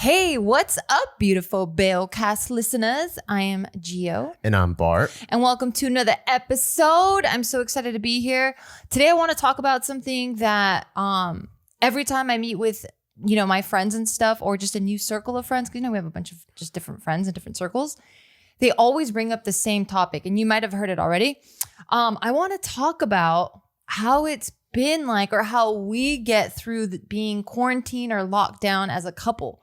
Hey, what's up, beautiful Bailcast listeners? I am Gio. And I'm Bart. And welcome to another episode. I'm so excited to be here. Today I want to talk about something that every time I meet with, my friends and stuff, or just a new circle of friends, because, we have a bunch of just different friends in different circles, they always bring up the same topic. And you might have heard it already. I want to talk about how it's been like, or how we get through being quarantined or locked down as a couple.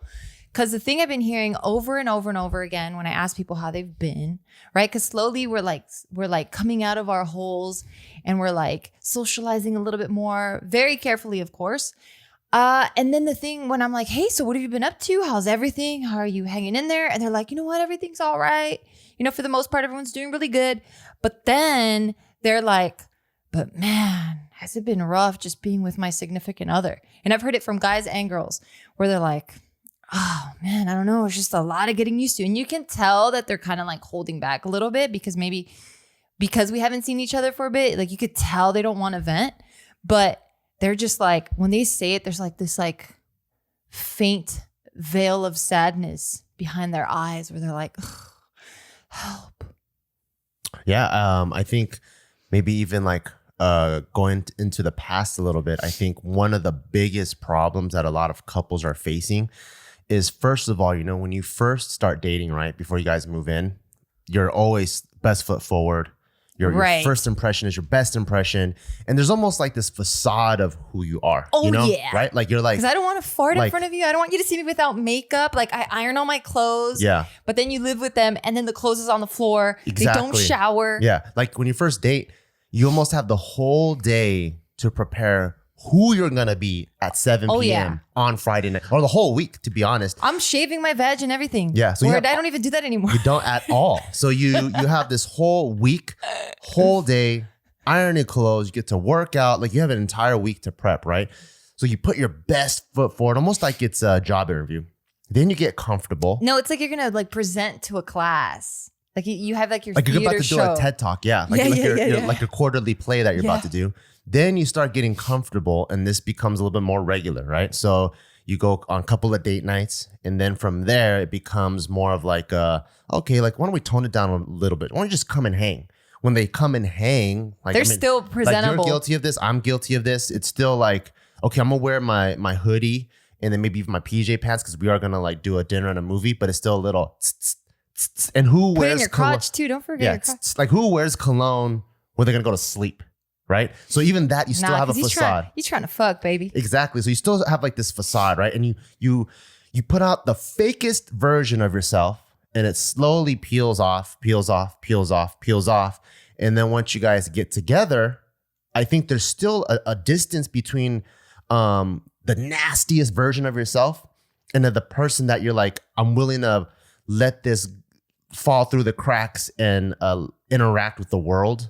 Because the thing I've been hearing over and over and over again when I ask people how they've been, right? Because slowly we're like coming out of our holes and we're like socializing a little bit more, very carefully, of course. And then the thing when I'm like, hey, so what have you been up to? How's everything? How are you hanging in there? And they're like, you know what? Everything's all right. For the most part, everyone's doing really good. But then they're like, but man, has it been rough just being with my significant other? And I've heard it from guys and girls where they're like, oh man, I don't know. It's just a lot of getting used to. And you can tell that they're kind of like holding back a little bit because we haven't seen each other for a bit, like you could tell they don't want to vent, but they're just like, when they say it, there's like this like faint veil of sadness behind their eyes where they're like, help. Yeah. I think maybe even like going into the past a little bit, I think one of the biggest problems that a lot of couples are facing is, first of all, when you first start dating, right, before you guys move in, you're always best foot forward. Your first impression is your best impression. And there's almost like this facade of who you are. Oh, yeah. Right? Like you're like, because I don't want to fart in front of you. I don't want you to see me without makeup. Like I iron all my clothes. Yeah. But then you live with them and then the clothes is on the floor. Exactly. They don't shower. Yeah. Like when you first date, you almost have the whole day to prepare who you're going to be at 7 p.m. on Friday night, or the whole week, to be honest. I'm shaving my veg and everything. Yeah. So I don't even do that anymore. You don't at all. So you have this whole week, whole day, ironing clothes, you get to work out. Like you have an entire week to prep, right? So you put your best foot forward, almost like it's a job interview. Then you get comfortable. No, it's like you're going to like present to a class. Like you have like your like theater you're about to do show. a TED Talk, yeah. Like, like your quarterly play that you're about to do. Then you start getting comfortable and this becomes a little bit more regular, right? So you go on a couple of date nights and then from there it becomes more of like, okay, like why don't we tone it down a little bit? Why don't you just come and hang? When they come and hang, like they're still presentable. Like you're guilty of this, I'm guilty of this. It's still like, okay, I'm gonna wear my hoodie and then maybe even my PJ pants because we are gonna like do a dinner and a movie, but it's still a little and who Put wears in your crotch too. Don't forget your crotch. Like who wears cologne when they're gonna go to sleep, right? So even that, you still have a facade. He's trying to fuck, baby. Exactly. So you still have like this facade, right? And you put out the fakest version of yourself, and it slowly peels off. And then once you guys get together, I think there's still a distance between the nastiest version of yourself and the person that you're like, I'm willing to let this fall through the cracks and interact with the world.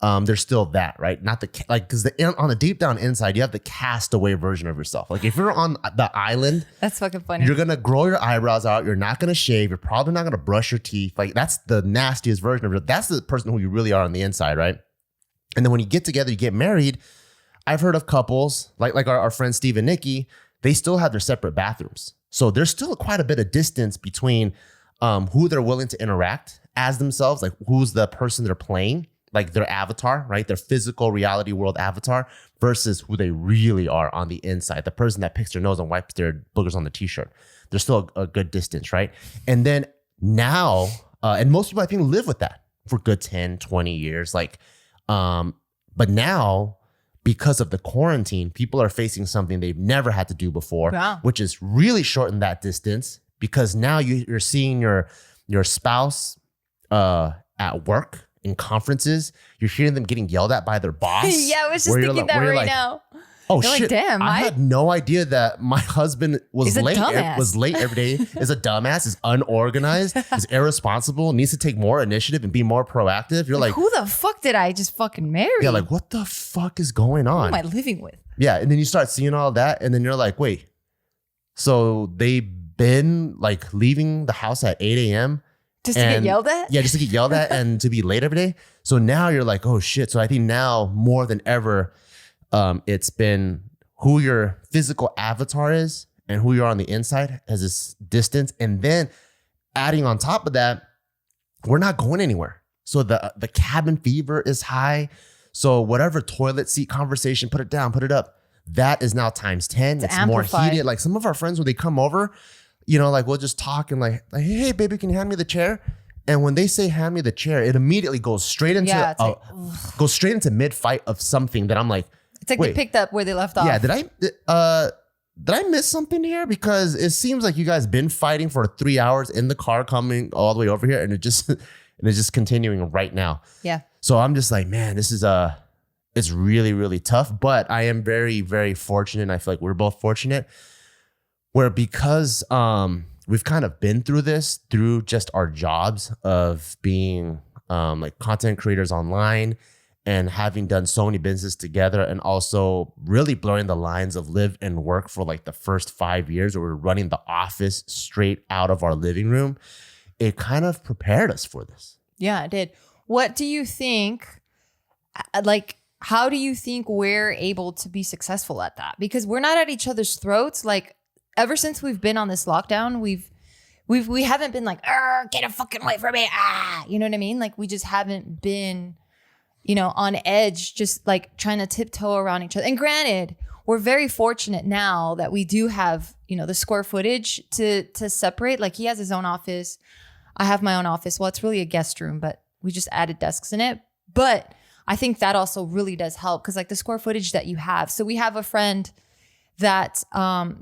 There's still that, right? Not because on the deep down inside, you have the castaway version of yourself. Like if you're on the island, that's fucking funny. You're gonna grow your eyebrows out. You're not gonna shave. You're probably not gonna brush your teeth. Like that's the nastiest version of you. That's the person who you really are on the inside, right? And then when you get together, you get married. I've heard of couples like our friend Steve and Nikki. They still have their separate bathrooms, so there's still quite a bit of distance between who they're willing to interact as themselves, like who's the person they're playing, like their avatar, right? Their physical reality world avatar versus who they really are on the inside, the person that picks their nose and wipes their boogers on the t-shirt. There's still a good distance, right? And then now, and most people I think live with that for good 10, 20 years. But now, because of the quarantine, people are facing something they've never had to do before, which is really shorten that distance. Because now you're seeing your spouse at work in conferences. You're hearing them getting yelled at by their boss. Yeah, I was just thinking that right now. Oh You're shit! Like, damn, I had no idea that my husband was late. Was late every day. Is a dumbass. Is unorganized. Is irresponsible. Needs to take more initiative and be more proactive. You're like, who the fuck did I just fucking marry? Yeah, like what the fuck is going on? Who am I living with? Yeah, and then you start seeing all that, and then you're like, wait. So they've been like leaving the house at 8 a.m. Just to get yelled at? Yeah, just to get yelled at and to be late every day. So now you're like, oh shit. So I think now more than ever, it's been who your physical avatar is and who you are on the inside has this distance. And then adding on top of that, we're not going anywhere. So the cabin fever is high. So whatever toilet seat conversation, put it down, put it up, that is now times 10. It's more heated. Like some of our friends, when they come over, you know, like we'll just talk and like, hey, baby, can you hand me the chair? And when they say hand me the chair, it immediately goes straight into mid fight of something that I'm like, it's like they picked up where they left off. Yeah, did I miss something here? Because it seems like you guys been fighting for 3 hours in the car coming all the way over here, and it's just continuing right now. Yeah. So I'm just like, man, this is it's really, really tough. But I am very, very fortunate. And I feel like we're both fortunate where because we've kind of been through this through just our jobs of being like content creators online and having done so many businesses together, and also really blurring the lines of live and work for like the first 5 years where we're running the office straight out of our living room. It kind of prepared us for this. Yeah, it did. What do you think, like, how do you think we're able to be successful at that? Because we're not at each other's throats. Like, ever since we've been on this lockdown, we haven't been like, get a fucking away from me. You know what I mean? Like, we just haven't been, you know, on edge, just like trying to tiptoe around each other. And granted, we're very fortunate now that we do have, you know, the square footage to separate. Like, he has his own office. I have my own office. Well, it's really a guest room, but we just added desks in it. But I think that also really does help because like the square footage that you have. So we have a friend that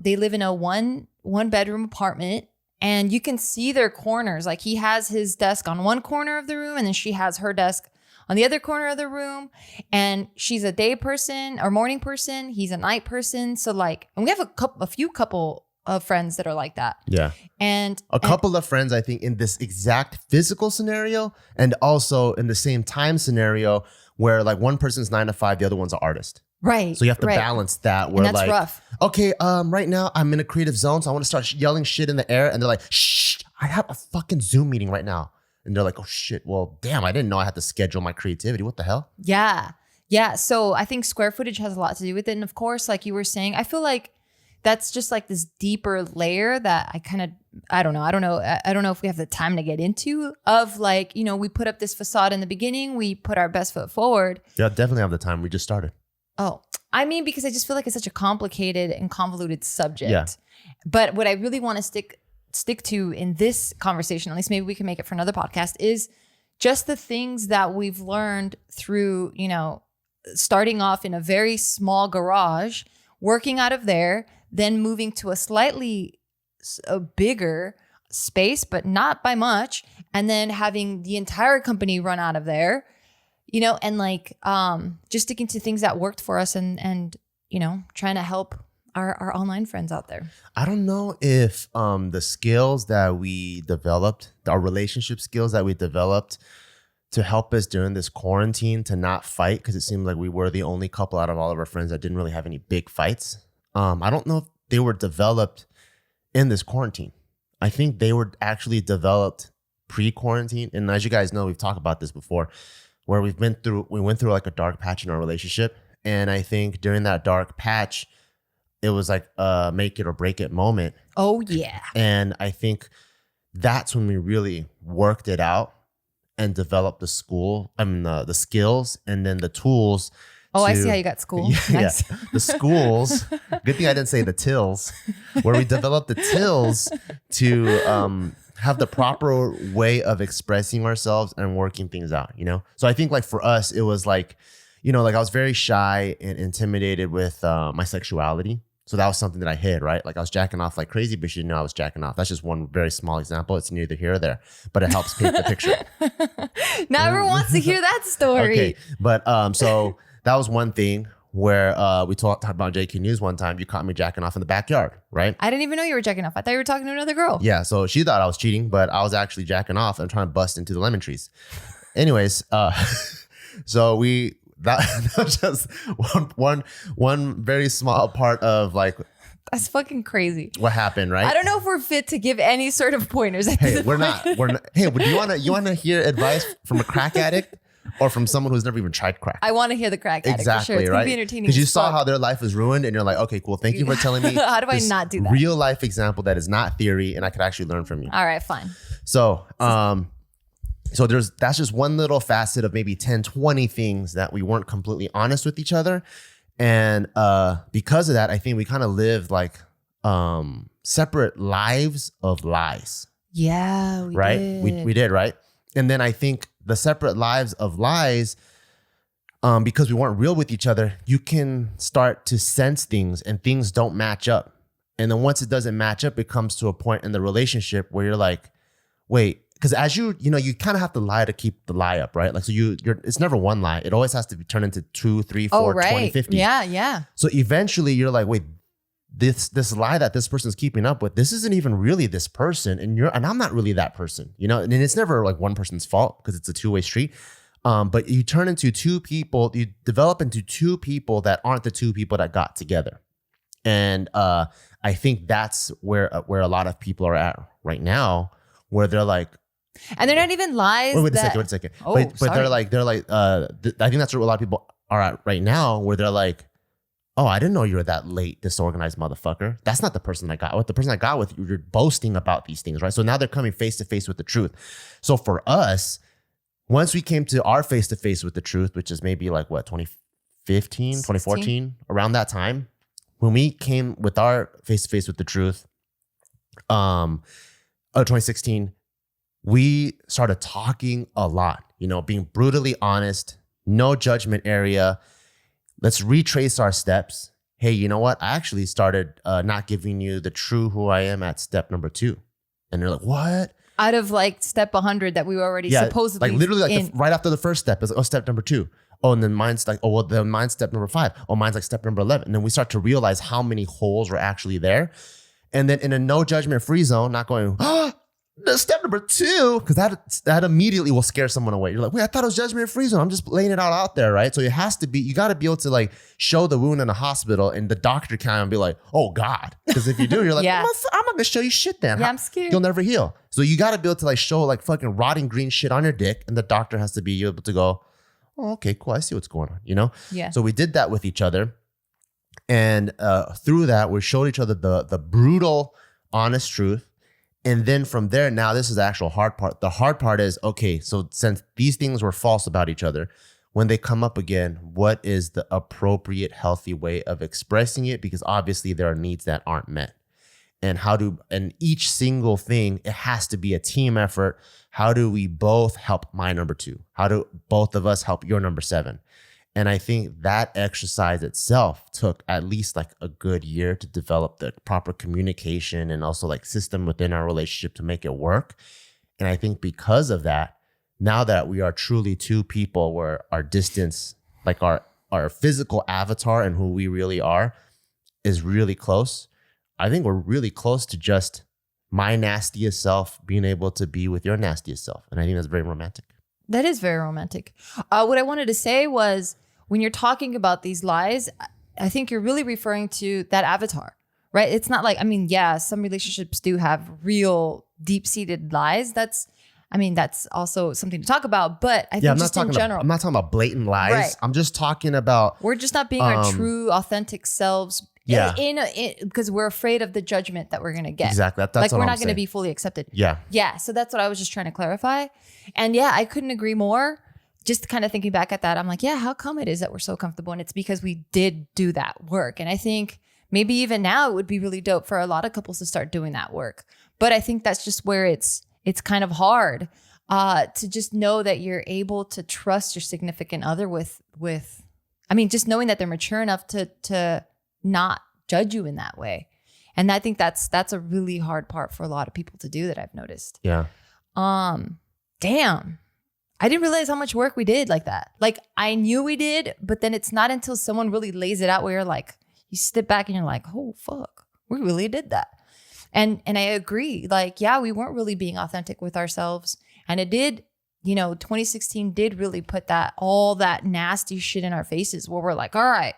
they live in a one bedroom apartment, and you can see their corners. Like, he has his desk on one corner of the room, and then she has her desk on the other corner of the room. And she's a day person or morning person. He's a night person. So like, and we have a few couple of friends that are like that. Yeah. And a couple of friends, I think, in this exact physical scenario, and also in the same time scenario where like one person's 9 to 5, the other one's an artist. Right. So you have to balance that. Where and that's like, rough. Okay, right now I'm in a creative zone, so I want to start yelling shit in the air, and they're like, shh, I have a fucking Zoom meeting right now. And they're like, oh shit, well, damn, I didn't know I had to schedule my creativity. What the hell? Yeah. Yeah. So I think square footage has a lot to do with it. And of course, like you were saying, I feel like that's just like this deeper layer that I don't know if we have the time to get into of like, you know, we put up this facade in the beginning, we put our best foot forward. Yeah, definitely have the time. We just started. Oh, I mean, because I just feel like it's such a complicated and convoluted subject. Yeah. But what I really want to stick to in this conversation, at least maybe we can make it for another podcast, is just the things that we've learned through, you know, starting off in a very small garage, working out of there, then moving to a slightly bigger space, but not by much, and then having the entire company run out of there, you know, and like just sticking to things that worked for us and you know, trying to help our online friends out there. I don't know if the skills that we developed, our relationship skills that we developed to help us during this quarantine to not fight, because it seemed like we were the only couple out of all of our friends that didn't really have any big fights. I don't know if they were developed in this quarantine. I think they were actually developed pre-quarantine. And as you guys know, we've talked about this before, where we went through like a dark patch in our relationship. And I think during that dark patch, it was like a make it or break it moment. Oh, yeah. And I think that's when we really worked it out and developed the skills and then the tools. Oh, I see how you got school. Yeah, nice. yeah. The schools. Good thing I didn't say the tills, where we developed the tills to have the proper way of expressing ourselves and working things out, you know? So I think like for us, it was like, you know, like I was very shy and intimidated with my sexuality. So that was something that I hid, right? Like I was jacking off like crazy, but she didn't know I was jacking off. That's just one very small example. It's neither here or there, but it helps paint the picture. Now everyone wants to hear that story. Okay, but so that was one thing where we talked about JQ News one time. You caught me jacking off in the backyard, right? I didn't even know you were jacking off. I thought you were talking to another girl. Yeah, so she thought I was cheating, but I was actually jacking off and trying to bust into the lemon trees. Anyways, so that was just one very small part of like that's fucking crazy. What happened, right? I don't know if we're fit to give any sort of pointers. Hey, we're not. Hey, do you wanna hear advice from a crack addict or from someone who's never even tried crack. I want to hear the crack addict for sure. It's right? gonna be entertaining. Because you as saw fuck. how their life was ruined, and you're like, okay, cool. Thank you for telling me. How do I this not do that? real life example that is not theory, and I could actually learn from you. All right, fine. So, that's just one little facet of maybe 10, 20 things that we weren't completely honest with each other. And because of that, I think we kind of lived like separate lives of lies. Yeah, we right? did. We did, right? And then I think the separate lives of lies, because we weren't real with each other, you can start to sense things and things don't match up. And then once it doesn't match up, it comes to a point in the relationship where you're like, wait, because as you kind of have to lie to keep the lie up, right? Like, so it's never one lie. It always has to be turned into 2, 3, 4, 20, 50. Yeah. So eventually you're like, wait, this lie that this person's keeping up with, this isn't even really this person. And I'm not really that person, and it's never like one person's fault because it's a two-way street. But you turn into two people, you develop into two people that aren't the two people that got together. And I think that's where a lot of people are at right now, where they're like, and they're not even lies. Wait a second. Oh, but sorry. they're like, I think that's where a lot of people are at right now, where they're like, oh, I didn't know you were that late, disorganized motherfucker. That's not the person I got with. The person I got with, you're boasting about these things, right? So now they're coming face to face with the truth. So for us, once we came to our face to face with the truth, which is maybe like what, 2015, 2014, around that time, when we came with our face to face with the truth, 2016, we started talking a lot, being brutally honest, no judgment area. Let's retrace our steps. Hey, you know what? I actually started not giving you the true who I am at step number 2. And they're like, what? Out of like step 100 that we were already supposedly like literally like in. right after the first step is like, step number 2. Oh, and then mine's like, then mine's step number 5. Oh, mine's like step number 11. And then we start to realize how many holes were actually there. And then in a no judgment free zone, not going, the step number 2, because that immediately will scare someone away. You're like, wait, I thought it was judgment free zone. I'm just laying it out there, right? So it has to be, you got to be able to like show the wound in the hospital, and the doctor can't be like, oh God. Because if you do, you're like, Yeah. I'm not going to show you shit then. Yeah, I'm scared. You'll never heal. So you got to be able to like show like fucking rotting green shit on your dick, and the doctor has to be able to go, oh, okay, cool. I see what's going on, Yeah. So we did that with each other. And through that, we showed each other the brutal, honest truth. And then from there, now this is the actual hard part. The hard part is, okay, so since these things were false about each other, when they come up again, what is the appropriate, healthy way of expressing it? Because obviously there are needs that aren't met. And and each single thing, it has to be a team effort. How do we both help my number 2? How do both of us help your number 7? And I think that exercise itself took at least like a good year to develop the proper communication and also like system within our relationship to make it work. And I think because of that, now that we are truly two people where our distance, like our physical avatar and who we really are is really close, I think we're really close to just my nastiest self being able to be with your nastiest self. And I think that's very romantic. That is very romantic. What I wanted to say was, when you're talking about these lies, I think you're really referring to that avatar, right? It's not like, some relationships do have real deep-seated lies. That's also something to talk about. But I think just in general. I'm not talking about blatant lies. Right. I'm just talking about. We're just not being our true, authentic selves. Yeah. Because we're afraid of the judgment that we're going to get. Exactly. That's like what we're I'm not going to saying. be fully accepted. Yeah. Yeah. So that's what I was just trying to clarify. And yeah, I couldn't agree more. Just kind of thinking back at that, I'm like, yeah, how come it is that we're so comfortable? And it's because we did do that work. And I think maybe even now it would be really dope for a lot of couples to start doing that work. But I think that's just where it's kind of hard to just know that you're able to trust your significant other with just knowing that they're mature enough to not judge you in that way. And I think that's a really hard part for a lot of people to do that I've noticed. Yeah. Damn. I didn't realize how much work we did like that. Like I knew we did, but then it's not until someone really lays it out where you're like, you step back and you're like, oh fuck, we really did that. And I agree. Like, yeah, we weren't really being authentic with ourselves. And it did, 2016 did really put all that nasty shit in our faces where we're like, all right,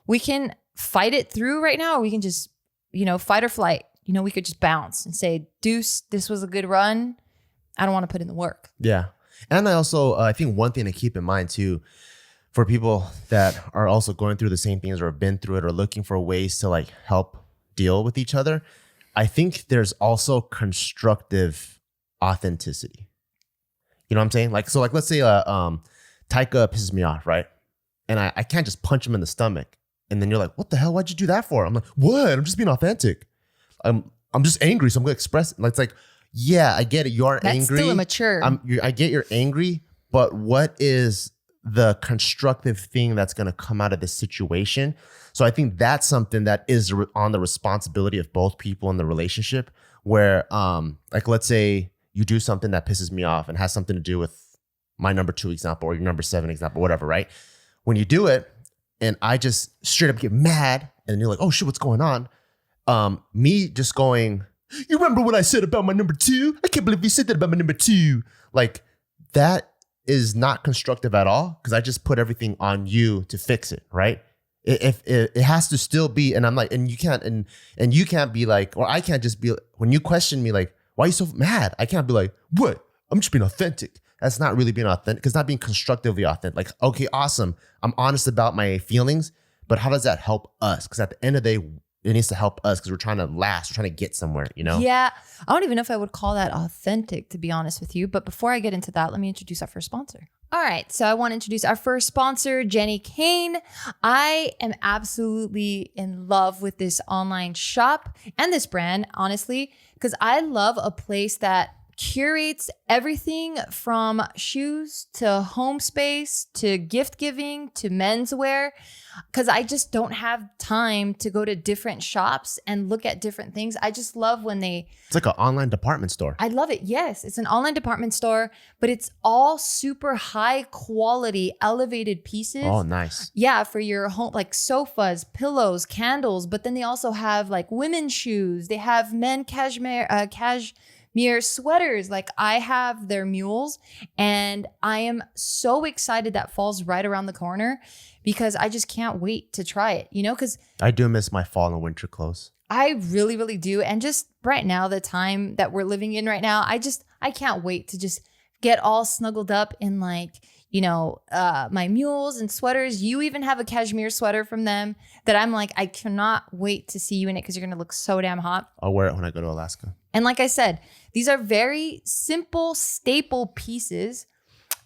we can fight it through right now. Or we can just, fight or flight. We could just bounce and say, deuce, this was a good run. I don't want to put in the work. Yeah. And I also, I think one thing to keep in mind too, for people that are also going through the same things or have been through it or looking for ways to like help deal with each other, I think there's also constructive authenticity. You know what I'm saying? Like, so like, let's say Taika pisses me off, right? And I can't just punch him in the stomach. And then you're like, what the hell? Why'd you do that for? I'm like, what? I'm just being authentic. I'm just angry, so I'm gonna express it. Like, it's like, yeah, I get it. You are That's angry. still immature. I get you're angry, but what is the constructive thing that's going to come out of this situation? So I think that's something that is on the responsibility of both people in the relationship, where like, let's say you do something that pisses me off and has something to do with my number 2 example or your number 7 example, whatever, right? When you do it and I just straight up get mad and you're like, oh shit, what's going on? Me just going, you remember what I said about my number 2? I can't believe you said that about my number 2. Like, that is not constructive at all, because I just put everything on you to fix it, right? If it has to still be, and I'm like, and you can't be like, or I can't just be, when you question me like, why are you so mad? I can't be like, what? I'm just being authentic. That's not really being authentic, because not being constructively authentic. Like, okay, awesome, I'm honest about my feelings, but how does that help us? Because at the end of the day, it needs to help us, because we're trying to last, we're trying to get somewhere, you know? Yeah. I don't even know if I would call that authentic, to be honest with you. But before I get into that, let me introduce our first sponsor. All right. So I want to introduce our first sponsor, Jenny Kane. I am absolutely in love with this online shop and this brand, honestly, because I love a place that curates everything from shoes to home space to gift giving to menswear, because I just don't have time to go to different shops and look at different things. I just love when it's like an online department store. I love it. Yes, it's an online department store, but it's all super high quality, elevated pieces. Oh, nice. Yeah, for your home, like sofas, pillows, candles, but then they also have like women's shoes. They have men cashmere sweaters. Like, I have their mules, and I am so excited that fall's right around the corner, because I just can't wait to try it, you know, because I do miss my fall and winter clothes. I really, really do. And just right now, the time that we're living in right now, I can't wait to just get all snuggled up in, like, you know, my mules and sweaters. You even have a cashmere sweater from them that I'm like, I cannot wait to see you in it, because you're going to look so damn hot. I'll wear it when I go to Alaska. And like I said, these are very simple staple pieces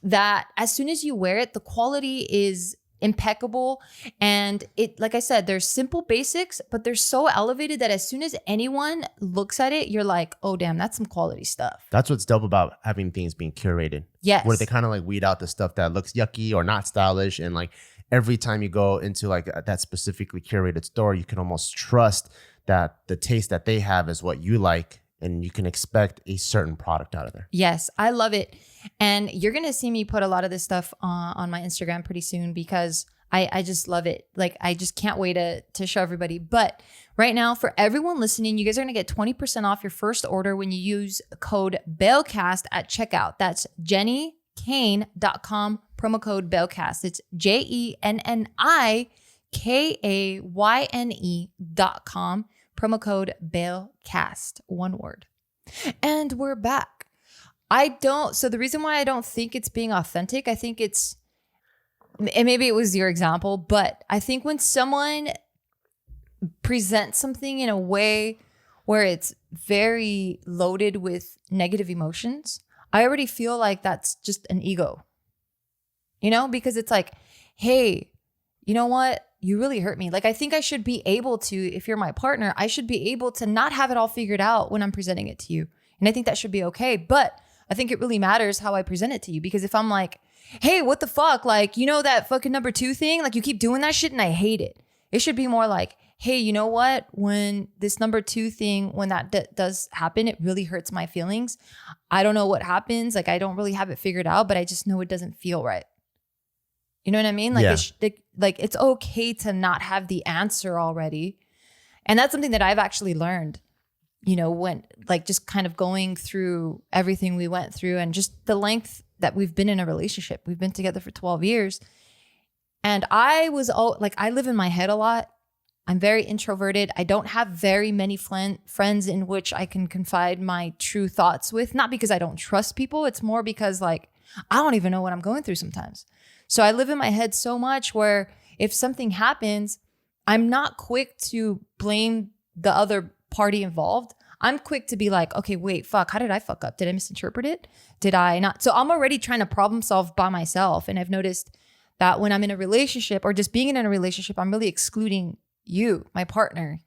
that as soon as you wear it, the quality is impeccable. And it, like I said, they're simple basics, but they're so elevated that as soon as anyone looks at it, you're like, oh, damn, that's some quality stuff. That's what's dope about having things being curated. Yes. Where they kind of like weed out the stuff that looks yucky or not stylish. And like every time you go into like that specifically curated store, you can almost trust that the taste that they have is what you like, and you can expect a certain product out of there. Yes, I love it. And you're going to see me put a lot of this stuff on my Instagram pretty soon, because I just love it. Like, I just can't wait to show everybody. But right now, for everyone listening, you guys are going to get 20% off your first order when you use code BALECAST at checkout. That's jennykane.com, promo code BALECAST. It's JENNIKAYNE.com. Promo code BALECAST, one word. And we're back. So the reason why I don't think it's being authentic, I think and maybe it was your example, but I think when someone presents something in a way where it's very loaded with negative emotions, I already feel like that's just an ego, you know, because it's like, hey, you know what? You really hurt me. Like, I think I should be able to, if you're my partner, I should be able to not have it all figured out when I'm presenting it to you. And I think that should be okay. But I think it really matters how I present it to you. Because if I'm like, hey, what the fuck? Like, you know, that fucking number 2 thing, like, you keep doing that shit and I hate it. It should be more like, hey, you know what? When this number 2 thing, when that does happen, it really hurts my feelings. I don't know what happens. Like, I don't really have it figured out, but I just know it doesn't feel right. You know what I mean? Like, yeah. It's okay to not have the answer already. And that's something that I've actually learned, you know, when, like, just kind of going through everything we went through and just the length that we've been in a relationship. We've been together for 12 years. And I live in my head a lot. I'm very introverted. I don't have very many friends in which I can confide my true thoughts with. Not because I don't trust people. It's more because, like, I don't even know what I'm going through sometimes. So I live in my head so much where if something happens, I'm not quick to blame the other party involved. I'm quick to be like, okay, wait, fuck, how did I fuck up? Did I misinterpret it? Did I not? So I'm already trying to problem solve by myself. And I've noticed that when I'm in a relationship or just being in a relationship, I'm really excluding you, my partner,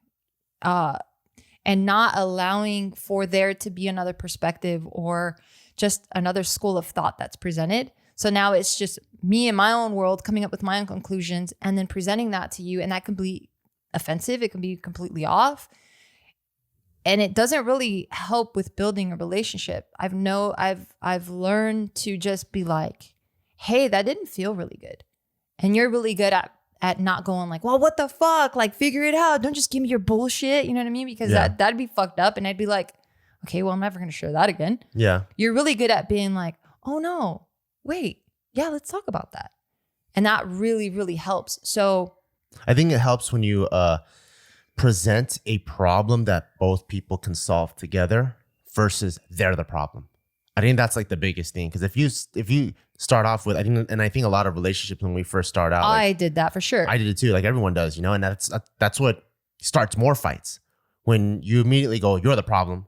and not allowing for there to be another perspective or just another school of thought that's presented. So now it's just me in my own world coming up with my own conclusions and then presenting that to you. And that can be offensive. It can be completely off. And it doesn't really help with building a relationship. I've learned to just be like, hey, that didn't feel really good. And you're really good at not going like, well, what the fuck? Like, figure it out. Don't just give me your bullshit. You know what I mean? Because that'd be fucked up. And I'd be like, okay, well, I'm never going to share that again. Yeah. You're really good at being like, oh no, wait, yeah, let's talk about that. And that really, really helps. So I think it helps when you present a problem that both people can solve together versus they're the problem. I think that's like the biggest thing. Because if you start off with, I think a lot of relationships when we first start out, I did that for sure. I did it too. Like everyone does, you know, and that's what starts more fights. When you immediately go, you're the problem,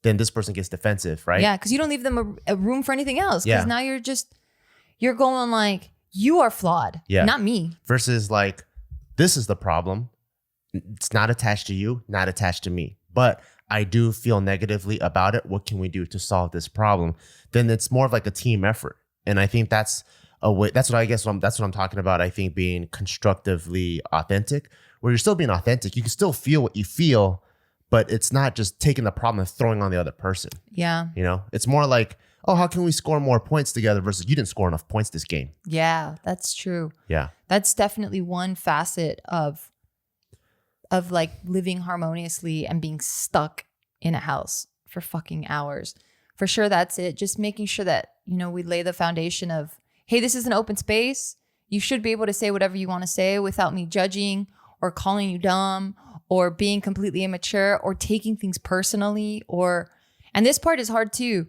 then this person gets defensive, right? Yeah, because you don't leave them a room for anything else. Because now you're going like, you are flawed, not me. Versus like, this is the problem. It's not attached to you, not attached to me. But I do feel negatively about it. What can we do to solve this problem? Then it's more of like a team effort. And I think that's a way, that's what I'm talking about. I think being constructively authentic, where you're still being authentic. You can still feel what you feel, but it's not just taking the problem and throwing on the other person. Yeah. You know, it's more like, oh, how can we score more points together versus you didn't score enough points this game. Yeah, that's true. Yeah. That's definitely one facet of like living harmoniously and being stuck in a house for fucking hours. For sure, that's it. Just making sure that, you know, we lay the foundation of, hey, this is an open space. You should be able to say whatever you want to say without me judging or calling you dumb or being completely immature or taking things personally and this part is hard too,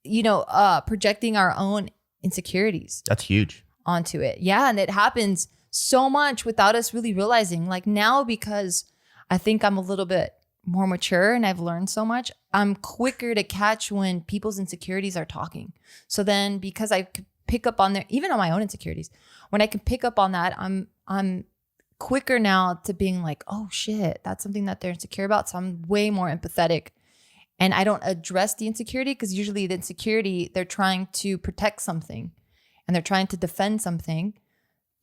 you know, projecting our own insecurities. That's huge. Onto it. Yeah. And it happens so much without us really realizing. Like now, because I think I'm a little bit more mature and I've learned so much, I'm quicker to catch when people's insecurities are talking. So then because I could pick up on even on my own insecurities, when I can pick up on that, I'm quicker now to being like, oh shit, that's something that they're insecure about. So I'm way more empathetic. And I don't address the insecurity because usually the insecurity, they're trying to protect something and they're trying to defend something.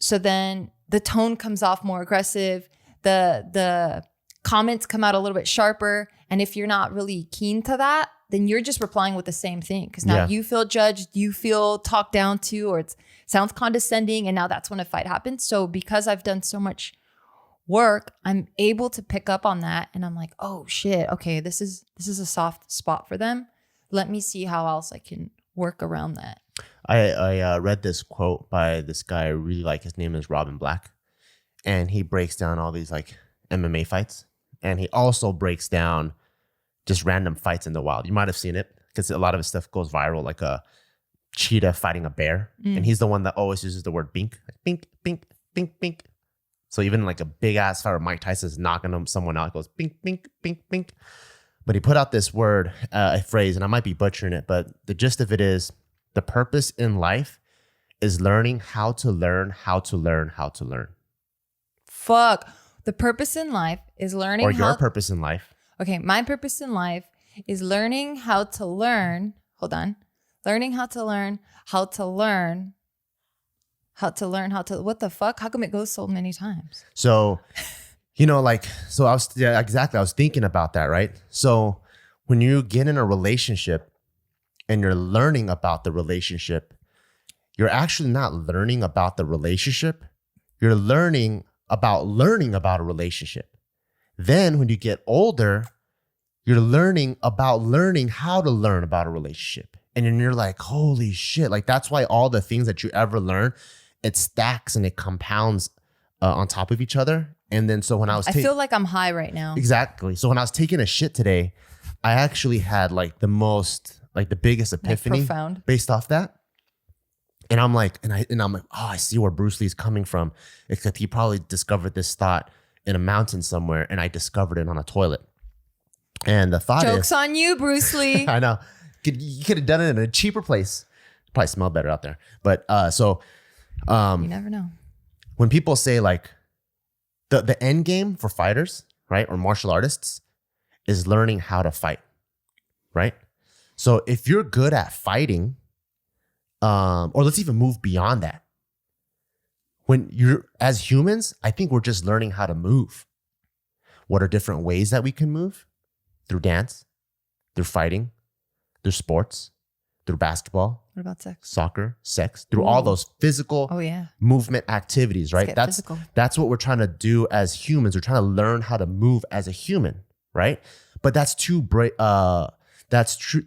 So then the tone comes off more aggressive. The comments come out a little bit sharper. And if you're not really keen to that, then you're just replying with the same thing. Because now you feel judged, you feel talked down to, or it sounds condescending. And now that's when a fight happens. So because I've done so much work, I'm able to pick up on that. And I'm like, oh shit, okay, this is a soft spot for them. Let me see how else I can work around that. I read this quote by this guy I really like. His name is Robin Black. And he breaks down all these like MMA fights. And he also breaks down just random fights in the wild. You might have seen it because a lot of his stuff goes viral, like a cheetah fighting a bear. And he's the one that always uses the word bink, like bink, bink, bink, bink. So even like a big ass fight where Mike Tyson's knocking someone out, it goes bink, bink, bink, bink. But he put out this word, a phrase, and I might be butchering it, but the gist of it is the purpose in life is learning how to learn, how to learn, how to learn. Fuck. The purpose in life is learning or your purpose in life. Okay, my purpose in life is learning how to learn. Hold on. Learning how to learn, how to learn, how to learn, how to, what the fuck? How come it goes so many times? So, you know, like, so I was, yeah, exactly. I was thinking about that, right? So when you get in a relationship and you're learning about the relationship, you're actually not learning about the relationship. You're learning about a relationship. Then when you get older, you're learning about learning how to learn about a relationship. And then you're like, holy shit. Like, that's why all the things that you ever learn, it stacks and it compounds on top of each other. And then so when I feel like I'm high right now. Exactly. So when I was taking a shit today, I actually had like the most like the biggest epiphany profound. based off that. And I'm like, oh, I see where Bruce Lee's coming from. Except he probably discovered this thought in a mountain somewhere, and I discovered it on a toilet. And the thought Joke's on you, Bruce Lee. I know. You could have done it in a cheaper place. Probably smell better out there. But You never know. when people say like the end game for fighters, right, or martial artists is learning how to fight, right? So if you're good at fighting, or let's even move beyond that. When you're, as humans, I think we're just learning how to move. What are different ways that we can move? Through dance, through fighting, through sports, through basketball. What about sex? Soccer, sex, through all those physical movement activities, right? That's what we're trying to do as humans. We're trying to learn how to move as a human, right? But that's too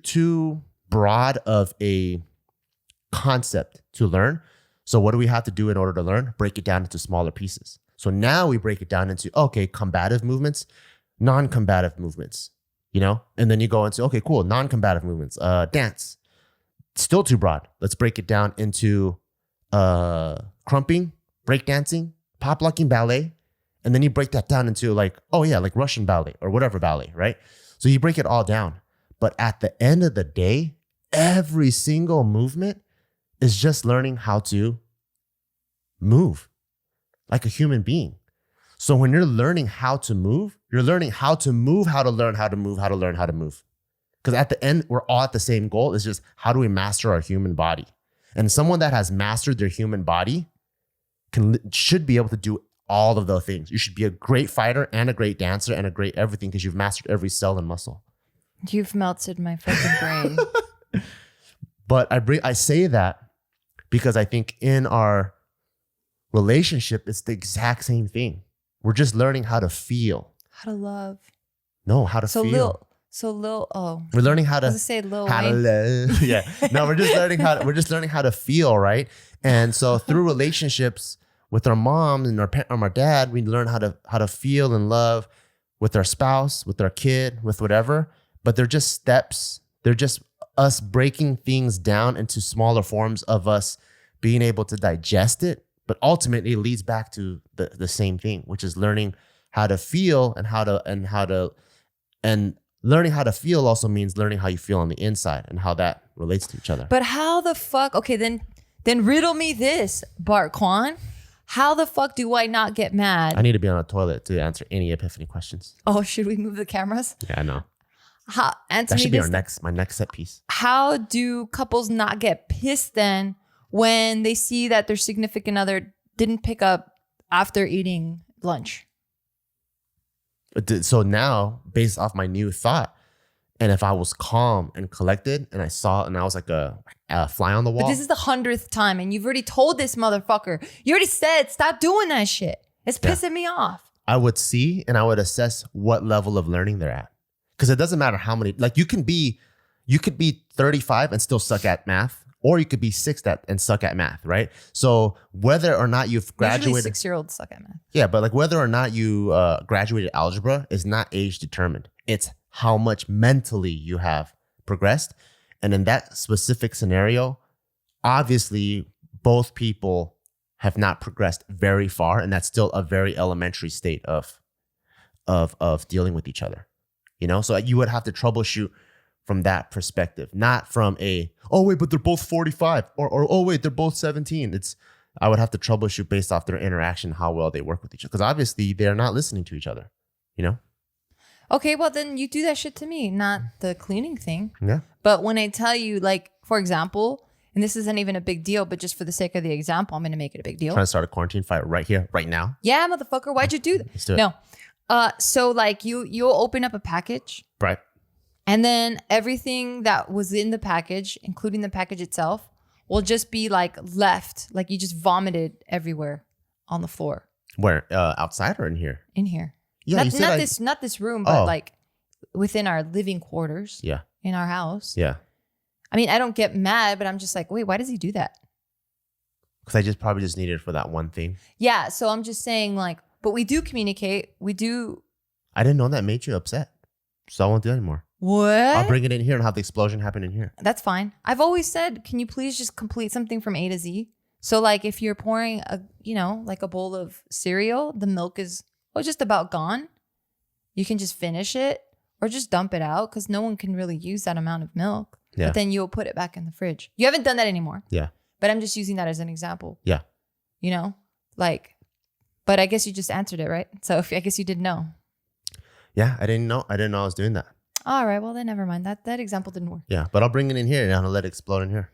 too broad of a concept to learn. So what do we have to do in order to learn? Break it down into smaller pieces. So now we break it down into, okay, combative movements, non-combative movements, you know? And then you go into, okay, cool, non-combative movements, dance. Still too broad. Let's break it down into crumping, breakdancing, pop locking, ballet. And then you break that down into like, oh yeah, like Russian ballet or whatever ballet, right? So you break it all down. But at the end of the day, every single movement is just learning how to move like a human being. So when you're learning how to move, you're learning how to move, how to learn how to move, how to learn how to move. Because at the end, we're all at the same goal. It's just how do we master our human body? And someone that has mastered their human body should be able to do all of those things. You should be a great fighter and a great dancer and a great everything because you've mastered every cell and muscle. You've melted my fucking brain. But I say that because I think in our relationship, it's the exact same thing. We're just learning how to feel. How to love. No, how to feel. We're learning how to love. Yeah. No, we're just learning how to feel, right? And so through relationships with our mom and our dad, we learn how to feel and love with our spouse, with our kid, with whatever. But they're just steps. They're just us breaking things down into smaller forms of us being able to digest it. But ultimately, it leads back to the same thing, which is learning how to feel and learning how to feel also means learning how you feel on the inside and how that relates to each other. But how the fuck? Okay, then riddle me this, Bart Kwan. How the fuck do I not get mad? I need to be on a toilet to answer any epiphany questions. Oh, should we move the cameras? Yeah, I know. Answer that should me be this. my next set piece. How do couples not get pissed then when they see that their significant other didn't pick up after eating lunch? So now, based off my new thought, and if I was calm and collected and I saw and I was like a fly on the wall. But this is the 100th time and you've already told this motherfucker. You already said, stop doing that shit. It's pissing me off. I would see and I would assess what level of learning they're at. Because it doesn't matter how many, like you could be 35 and still suck at math, or you could be 6 and suck at math, right? So whether or not you've graduated, 6-year-olds suck at math. Yeah, but like whether or not you graduated algebra is not age determined. It's how much mentally you have progressed. And in that specific scenario, obviously both people have not progressed very far, and that's still a very elementary state of dealing with each other. You know, so you would have to troubleshoot from that perspective, not from oh wait, but they're both 45 or oh wait, they're both 17. I would have to troubleshoot based off their interaction, how well they work with each other. Because obviously they're not listening to each other, you know? Okay, well then you do that shit to me, not the cleaning thing. Yeah. But when I tell you, like, for example, and this isn't even a big deal, but just for the sake of the example, I'm going to make it a big deal. Trying to start a quarantine fight right here, right now. Yeah, motherfucker. Why'd you do that? Let's do it. No. So like you'll open up a package. Right. And then everything that was in the package, including the package itself, will just be like left. Like you just vomited everywhere on the floor. Where? Outside or in here? In here. Yeah, not this room, but like within our living quarters. Yeah. In our house. Yeah. I mean, I don't get mad, but I'm just like, wait, why does he do that? Because I probably just needed it for that one thing. Yeah. So I'm just saying like, but we do communicate. We do. I didn't know that made you upset. So I won't do it anymore. What? I'll bring it in here and have the explosion happen in here. That's fine. I've always said, can you please just complete something from A to Z? So like if you're pouring like a bowl of cereal, the milk is just about gone. You can just finish it or just dump it out because no one can really use that amount of milk. Yeah. But then you'll put it back in the fridge. You haven't done that anymore. Yeah. But I'm just using that as an example. Yeah. But I guess you just answered it, right? So I guess you didn't know. Yeah, I didn't know I was doing that. All right, well then never mind. That example didn't work. Yeah, but I'll bring it in here and I'll let it explode in here.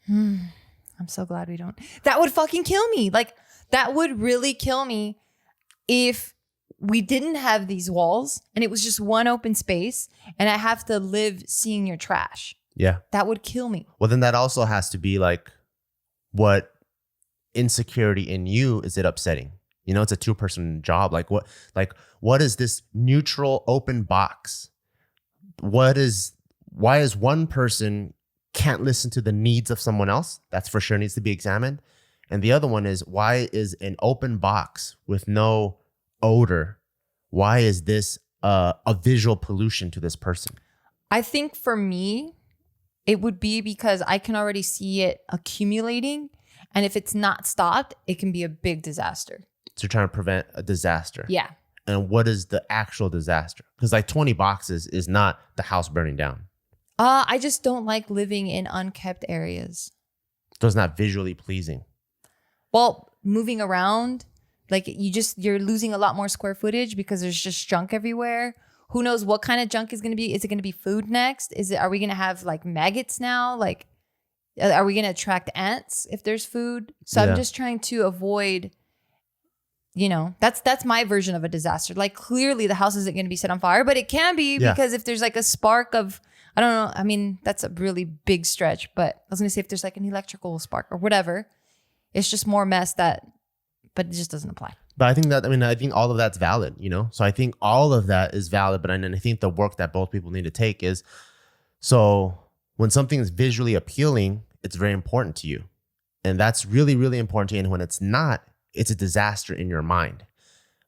I'm so glad we don't. That would fucking kill me. Like that would really kill me if we didn't have these walls and it was just one open space and I have to live seeing your trash. Yeah. That would kill me. Well, then that also has to be like what insecurity in you is it upsetting? It's a 2-person job. Like what is this neutral open box? Why is one person can't listen to the needs of someone else? That's for sure needs to be examined. And the other one is, why is an open box with no odor? Why is this a visual pollution to this person? I think for me, it would be because I can already see it accumulating. And if it's not stopped, it can be a big disaster. So you're trying to prevent a disaster. Yeah. And what is the actual disaster? Because like 20 boxes is not the house burning down. I just don't like living in unkept areas. So it's not visually pleasing. Well, moving around, like you're losing a lot more square footage because there's just junk everywhere. Who knows what kind of junk is going to be? Is it going to be food next? Are we going to have like maggots now? Like, are we going to attract ants if there's food? So I'm just trying to avoid, that's my version of a disaster. Like clearly the house isn't going to be set on fire, but it can be because if there's like a spark of, I don't know. I mean, that's a really big stretch, but I was going to say if there's like an electrical spark or whatever, it's just more mess but it just doesn't apply. But I think all of that's valid, So I think all of that is valid. But I think the work that both people need to take is, so when something is visually appealing, it's very important to you. And that's really, really important to you. And when it's not, it's a disaster in your mind.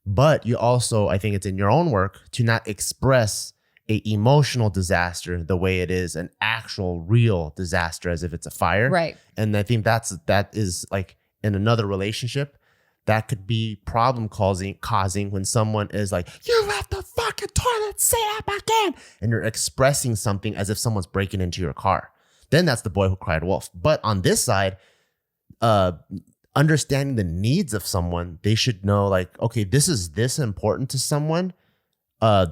But you also, I think it's in your own work to not express a emotional disaster the way it is an actual real disaster, as if it's a fire. Right. And I think that is like in another relationship, that could be problem causing when someone is like, you left the fucking toilet seat up again. And you're expressing something as if someone's breaking into your car. Then that's the boy who cried wolf. But on this side, understanding the needs of someone, they should know like, okay, this is this important to someone.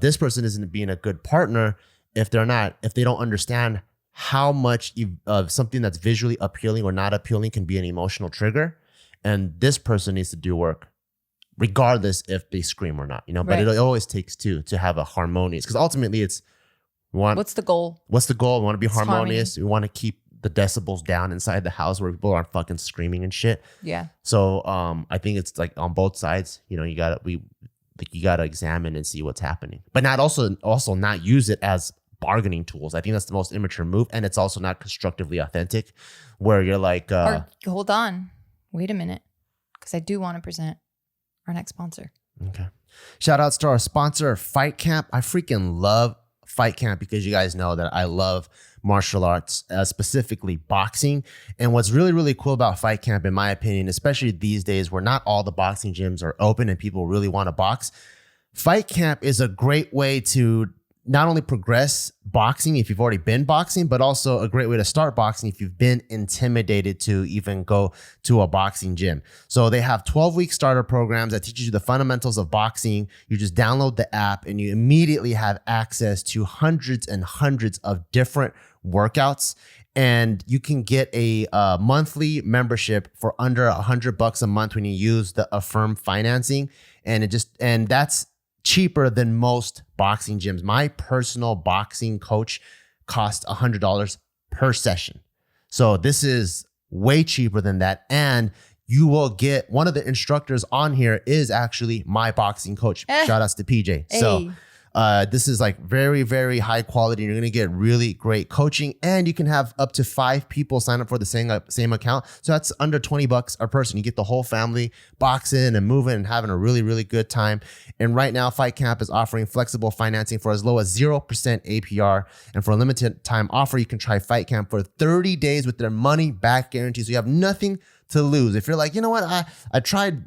This person isn't being a good partner if they don't understand how much of something that's visually appealing or not appealing can be an emotional trigger. And this person needs to do work regardless if they scream or not, but it always takes two to have a harmonious, because ultimately what's the goal? We want to be harmonious. We want to keep the decibels down inside the house where people aren't fucking screaming and shit. Yeah. So I think it's like on both sides, you gotta examine and see what's happening, but not also not use it as bargaining tools. I think that's the most immature move, and it's also not constructively authentic, where you're like, hold on, wait a minute, because I do want to present our next sponsor. Okay. Shout outs to our sponsor, Fight Camp. I freaking love Fight Camp because you guys know that I love martial arts, specifically boxing. And what's really, really cool about Fight Camp, in my opinion, especially these days where not all the boxing gyms are open and people really want to box, Fight Camp is a great way to not only progress boxing if you've already been boxing, but also a great way to start boxing if you've been intimidated to even go to a boxing gym. So they have 12-week starter programs that teaches you the fundamentals of boxing. You just download the app and you immediately have access to hundreds and hundreds of different workouts. And you can get a monthly membership for under $100 a month when you use the Affirm financing. And that's cheaper than most boxing gyms. My personal boxing coach costs $100 per session. So this is way cheaper than that. And you will get one of the instructors on here is actually my boxing coach. Shout outs to PJ. Hey. So This is like very, very high quality. You're going to get really great coaching, and you can have up to 5 people sign up for the same account. So that's under $20 a person. You get the whole family boxing and moving and having a really, really good time. And right now, Fight Camp is offering flexible financing for as low as 0% APR. And for a limited time offer, you can try Fight Camp for 30 days with their money back guarantee. So you have nothing to lose. If you're like, you know what, I tried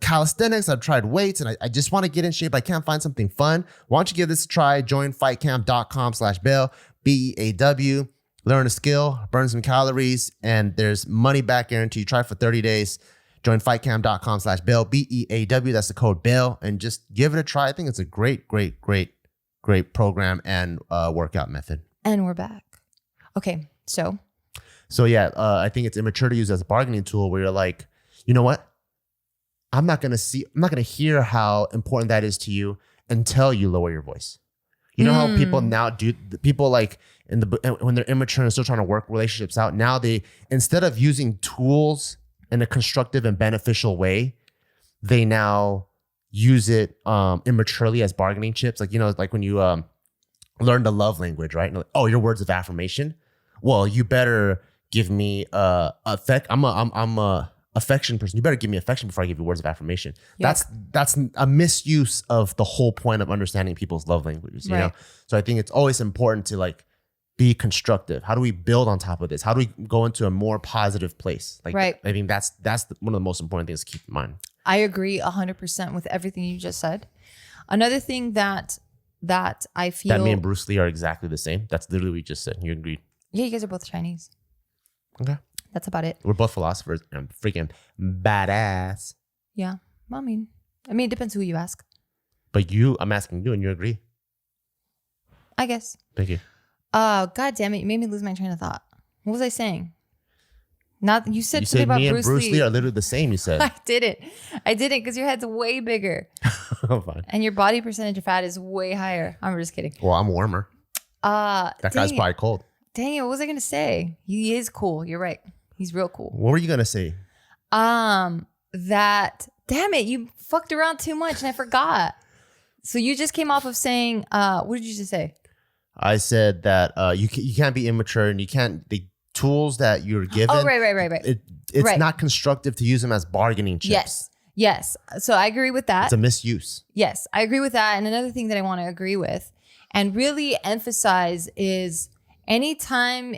calisthenics, I've tried weights, and I just want to get in shape, I can't find something fun, why don't you give this a try? Join fightcamp.com/Beal, BEAW, learn a skill, burn some calories, and there's money back guarantee. Try for 30 days. Join fightcamp.com/Beal, BEAW, that's the code BEAL, and just give it a try. I think it's a great program and workout method. And we're back. Okay, So yeah, I think it's immature to use as a bargaining tool where you're like, you know what? I'm not gonna hear how important that is to you until you lower your voice. You know how people now do, people like when they're immature and still trying to work relationships out, now they, instead of using tools in a constructive and beneficial way, they now use it immaturely as bargaining chips. Like, you know, like when you learn the love language, right? And like, oh, your words of affirmation. Well, you better give me I'm a affection person. You better give me affection before I give you words of affirmation. Yuck. That's a misuse of the whole point of understanding people's love languages. You know, so I think it's always important to like be constructive. How do we build on top of this? How do we go into a more positive place? Like, I think that's one of the most important things to keep in mind. I agree 100% with everything you just said. Another thing that I feel that me and Bruce Lee are exactly the same. That's literally what we just said. You agreed. Yeah, you guys are both Chinese. Okay. That's about it. We're both philosophers and I'm freaking badass. Yeah. I mean, it depends who you ask. But I'm asking you and you agree. I guess. Thank you. God damn it. You made me lose my train of thought. What was I saying? You said something about me and Bruce Lee are literally the same, you said. I didn't because your head's way bigger. Oh, fine. And your body percentage of fat is way higher. I'm just kidding. Well, I'm warmer. That guy's probably cold. Dang it, what was I gonna say? He is cool. You're right. He's real cool. What were you gonna say? That damn it, you fucked around too much and I forgot. So you just came off of saying, what did you just say? I said that you can't be immature and you can't, the tools that you're given. Oh, right. It's not constructive to use them as bargaining chips. Yes. So I agree with that. It's a misuse. Yes, I agree with that. And another thing that I want to agree with and really emphasize is anytime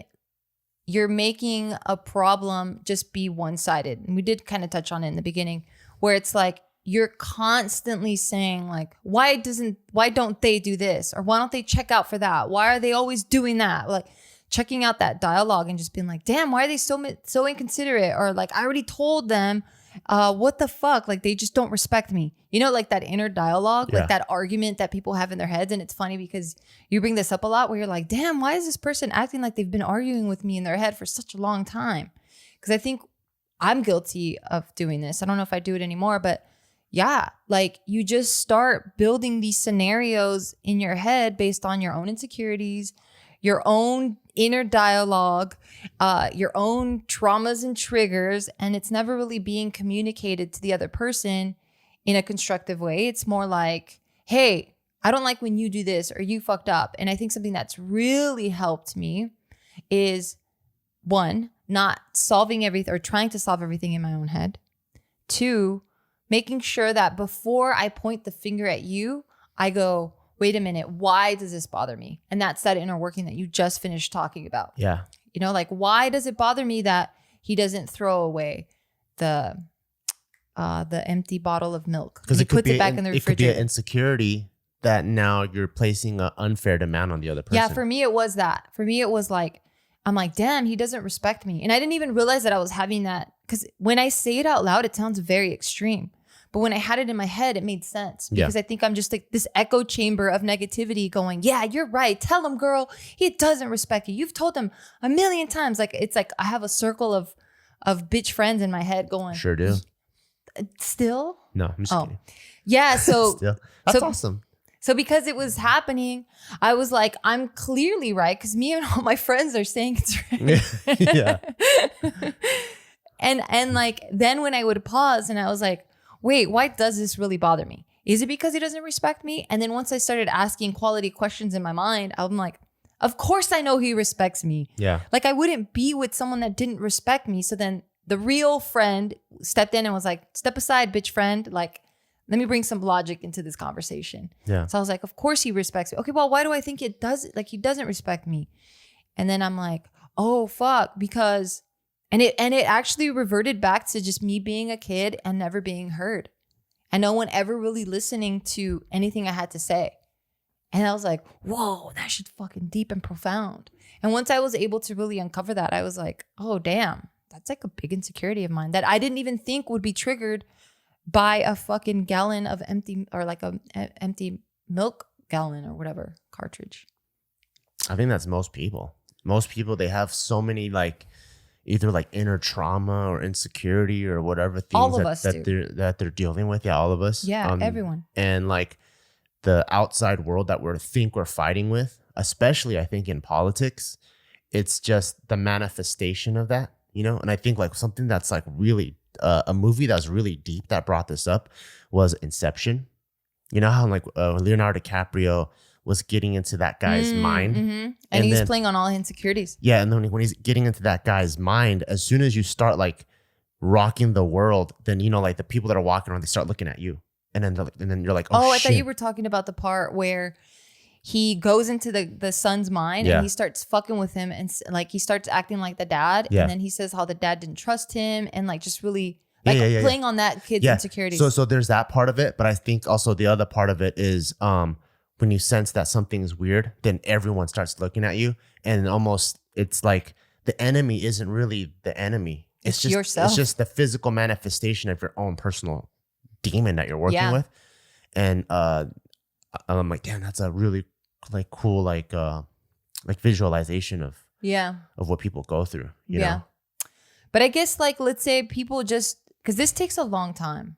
you're making a problem just be one-sided. And we did kind of touch on it in the beginning where it's like you're constantly saying like, why don't they do this? Or why don't they check out for that? Why are they always doing that? Like checking out that dialogue and just being like, damn, why are they so inconsiderate? Or like, I already told them, what the fuck? Like they just don't respect me. You know, like that inner dialogue, like that argument that people have in their heads. And it's funny because you bring this up a lot where you're like, damn, why is this person acting like they've been arguing with me in their head for such a long time? Because I think I'm guilty of doing this. I don't know if I do it anymore, but yeah, like you just start building these scenarios in your head based on your own insecurities, your own inner dialogue, your own traumas and triggers, and it's never really being communicated to the other person in a constructive way. It's more like, hey, I don't like when you do this or you fucked up. And I think something that's really helped me is 1, not solving everything or trying to solve everything in my own head. 2, making sure that before I point the finger at you, I go, wait a minute, why does this bother me? And that's that inner working that you just finished talking about. Yeah. You know, like why does it bother me that he doesn't throw away the empty bottle of milk? Because he puts it back in the refrigerator. It could be an insecurity that now you're placing an unfair demand on the other person. Yeah, for me it was that. For me it was like, I'm like, damn, he doesn't respect me. And I didn't even realize that I was having that. Because when I say it out loud, it sounds very extreme. But when I had it in my head, it made sense because I think I'm just like this echo chamber of negativity going, yeah, you're right. Tell him, girl, he doesn't respect you. You've told him a million times. Like, it's like I have a circle of bitch friends in my head going. Sure do. Still? No, I'm just kidding. Yeah. So Still. That's awesome. So because it was happening, I was like, I'm clearly right because me and all my friends are saying it's right. Yeah. And like, then when I would pause and I was like, wait, why does this really bother me? Is it because he doesn't respect me? And then once I started asking quality questions in my mind, I'm like, of course I know he respects me. Yeah. Like I wouldn't be with someone that didn't respect me. So then the real friend stepped in and was like, step aside, bitch friend. Like, let me bring some logic into this conversation. Yeah. So I was like, of course he respects me. Okay, well, why do I think it does? Like he doesn't respect me. And then I'm like, oh fuck, because and it actually reverted back to just me being a kid and never being heard. And no one ever really listening to anything I had to say. And I was like, whoa, that shit's fucking deep and profound. And once I was able to really uncover that, I was like, oh damn, that's like a big insecurity of mine that I didn't even think would be triggered by a fucking gallon of empty, or like a empty milk gallon or whatever cartridge. I think that's most people. Most people, they have so many like either like inner trauma or insecurity or whatever things All of us that they're dealing with. Yeah, all of us. Yeah, everyone. And like the outside world that we're fighting with, especially I think in politics, it's just the manifestation of that, you know? And I think like something that's like really a movie that was really deep that brought this up was Inception. You know how like Leonardo DiCaprio was getting into that guy's mind. Mm-hmm. And he's playing on all insecurities. Yeah. And then when he's getting into that guy's mind, as soon as you start like rocking the world, then, you know, like the people that are walking around, they start looking at you. And then you're like, oh, I shit. thought you were talking about the part where he goes into the son's mind and he starts fucking with him. And like, he starts acting like the dad. Yeah. And then he says how the dad didn't trust him and like just really like playing on that kid's insecurities. So there's that part of it. But I think also the other part of it is, when you sense that something's weird, then everyone starts looking at you, and almost it's like the enemy isn't really the enemy. It's just yourself. It's just the physical manifestation of your own personal demon that you're working with. And I'm like, damn, that's a really like cool like visualization of what people go through. You know? But I guess like let's say people just because this takes a long time.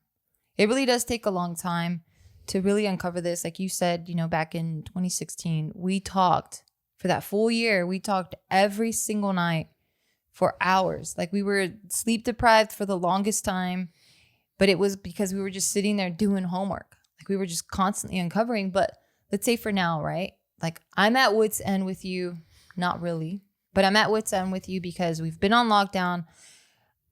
It really does take a long time to really uncover this. Like you said, you know, back in 2016, we talked for that full year. We talked every single night for hours. Like we were sleep deprived for the longest time, but it was because we were just sitting there doing homework. Like we were just constantly uncovering. But let's say for now, right? Like I'm at wit's end with you. Not really, but I'm at wit's end with you because we've been on lockdown.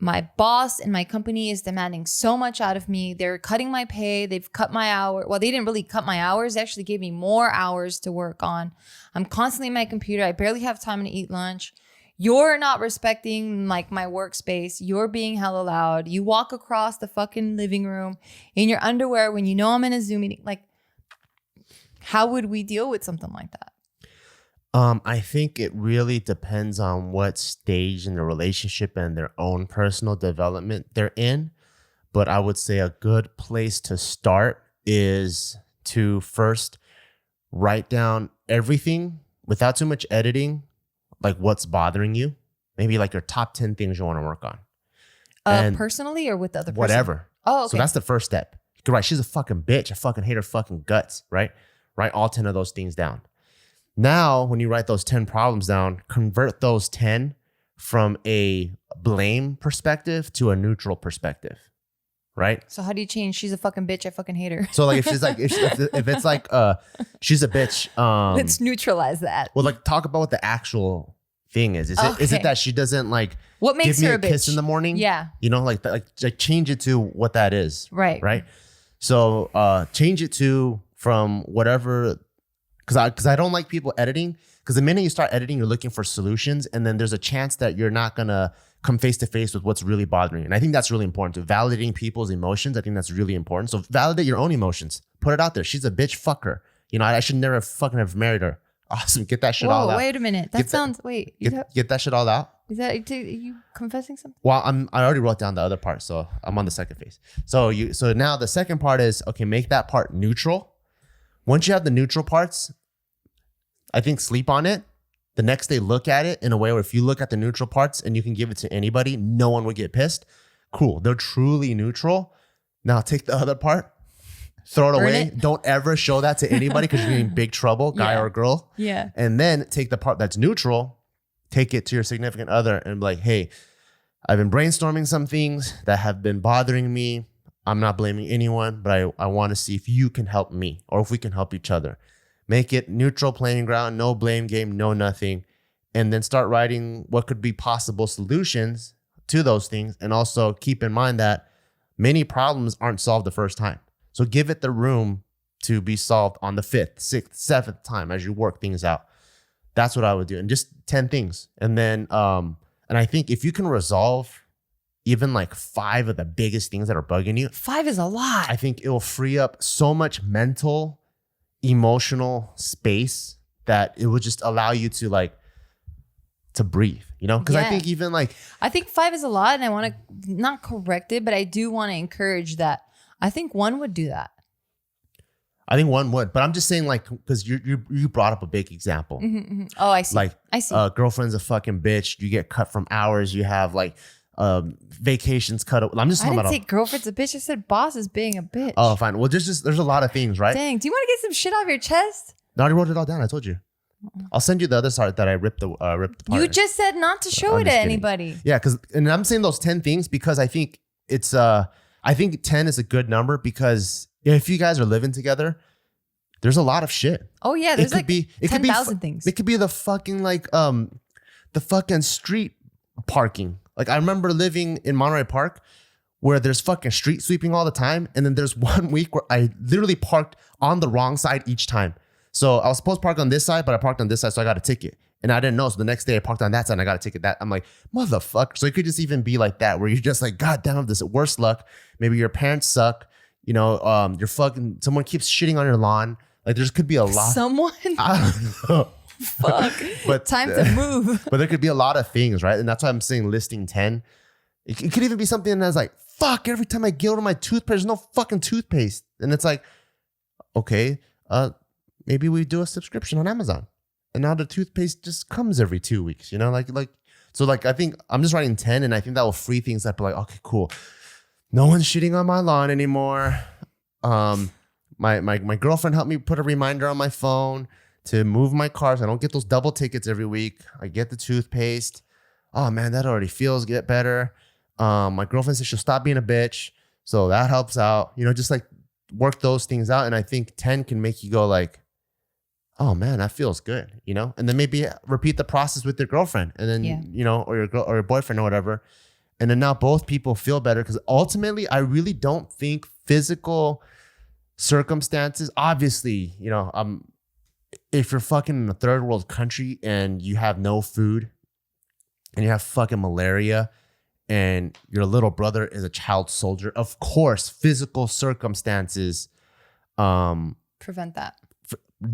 My boss and my company is demanding so much out of me. They're cutting my pay. They've cut my hour. Well, they didn't really cut my hours. They actually gave me more hours to work on. I'm constantly in my computer. I barely have time to eat lunch. You're not respecting like my workspace. You're being hella loud. You walk across the fucking living room in your underwear when you know I'm in a Zoom meeting. Like, how would we deal with something like that? I think it really depends on what stage in the relationship and their own personal development they're in. But I would say a good place to start is to first write down everything without too much editing, like what's bothering you. Maybe like your top 10 things you want to work on. Personally or with the other person? Whatever. Oh, okay. So that's the first step. You could write, she's a fucking bitch. I fucking hate her fucking guts, right? Write all 10 of those things down. Now, when you write those 10 problems down, convert those 10 from a blame perspective to a neutral perspective, right? So how do you change? She's a fucking bitch. I fucking hate her. So like if she's like, if it's like, she's a bitch. Let's neutralize that. Well, like talk about what the actual thing is. Is it that she doesn't like what makes give me her a kiss in the morning? Yeah. You know, like change it to what that is. Right. Right. So change it to from whatever. Because I don't like people editing, because the minute you start editing, you're looking for solutions, and then there's a chance that you're not going to come face to face with what's really bothering you. And I think that's really important, to validating people's emotions. I think that's really important. So validate your own emotions. Put it out there. She's a bitch. Fuck her. You know, I should never fucking have married her. Awesome. Get that shit all out. Wait a minute. That sounds, get that shit all out. Is you confessing something? Well, I already wrote down the other part, so I'm on the second phase. So now the second part is, okay, make that part neutral. Once you have the neutral parts, I think sleep on it. The next day, look at it in a way where if you look at the neutral parts and you can give it to anybody, no one would get pissed. Cool. They're truly neutral. Now take the other part, throw it away. Don't ever show that to anybody because you're in big trouble, guy or girl. Yeah. And then take the part that's neutral, take it to your significant other and be like, hey, I've been brainstorming some things that have been bothering me. I'm not blaming anyone, but I want to see if you can help me or if we can help each other. Make it neutral playing ground, no blame game, no nothing. And then start writing what could be possible solutions to those things. And also keep in mind that many problems aren't solved the first time. So give it the room to be solved on the 5th, 6th, 7th time as you work things out. That's what I would do. And just 10 things. And then, and I think if you can resolve even like 5 of the biggest things that are bugging you. 5 is a lot. I think it will free up so much mental, emotional space that it would just allow you to like, to breathe, you know? Because I think even like... I think 5 is a lot, and I want to not correct it, but I do want to encourage that. I think 1 would do that. I think 1 would, but I'm just saying like, because you brought up a big example. Oh, I see. Like, I see. Girlfriend's a fucking bitch. You get cut from hours. You have like vacations cut. I'm just talking I about... didn't say girlfriend's a bitch. I said boss is being a bitch. Oh, fine. Well, there's a lot of things, right? Dang. Do you want to get some shit off your chest? No, I already wrote it all down. I told you. I'll send you the other side that I ripped the part. You just said not to show it to anybody. Yeah, and I'm saying those 10 things because I think it's I think 10 is a good number because if you guys are living together, there's a lot of shit. Oh yeah, there's like 10,000 things. It could be the fucking like the fucking street parking. Like I remember living in Monterey Park where there's fucking street sweeping all the time, and then there's one week where I literally parked on the wrong side each time. So I was supposed to park on this side, but I parked on this side, so I got a ticket. And I didn't know. So the next day I parked on that side and I got a ticket. I'm like, motherfucker. So it could just even be like that, where you're just like, God damn, this is worse luck. Maybe your parents suck. You know, someone keeps shitting on your lawn. Like there could be a lot. Someone? I don't know. Fuck. But time to move. But there could be a lot of things, right? And that's why I'm saying listing 10. It could even be something that's like, fuck, every time I go to my toothpaste, there's no fucking toothpaste. And it's like, okay, maybe we do a subscription on Amazon, and now the toothpaste just comes every 2 weeks, you know, so I think I'm just writing 10, and I think that will free things up. Like, okay, cool. No one's shitting on my lawn anymore. My girlfriend helped me put a reminder on my phone to move my car so I don't get those double tickets every week. I get the toothpaste. Oh man, that already feels get better. My girlfriend says she'll stop being a bitch, so that helps out. You know, just like work those things out, and I think 10 can make you go like, oh man, that feels good, you know? And then maybe repeat the process with your girlfriend, and then, you know, or your boyfriend or whatever. And then now both people feel better, because ultimately I really don't think physical circumstances, obviously, you know, if you're fucking in a third world country and you have no food and you have fucking malaria and your little brother is a child soldier, of course, physical circumstances prevent that.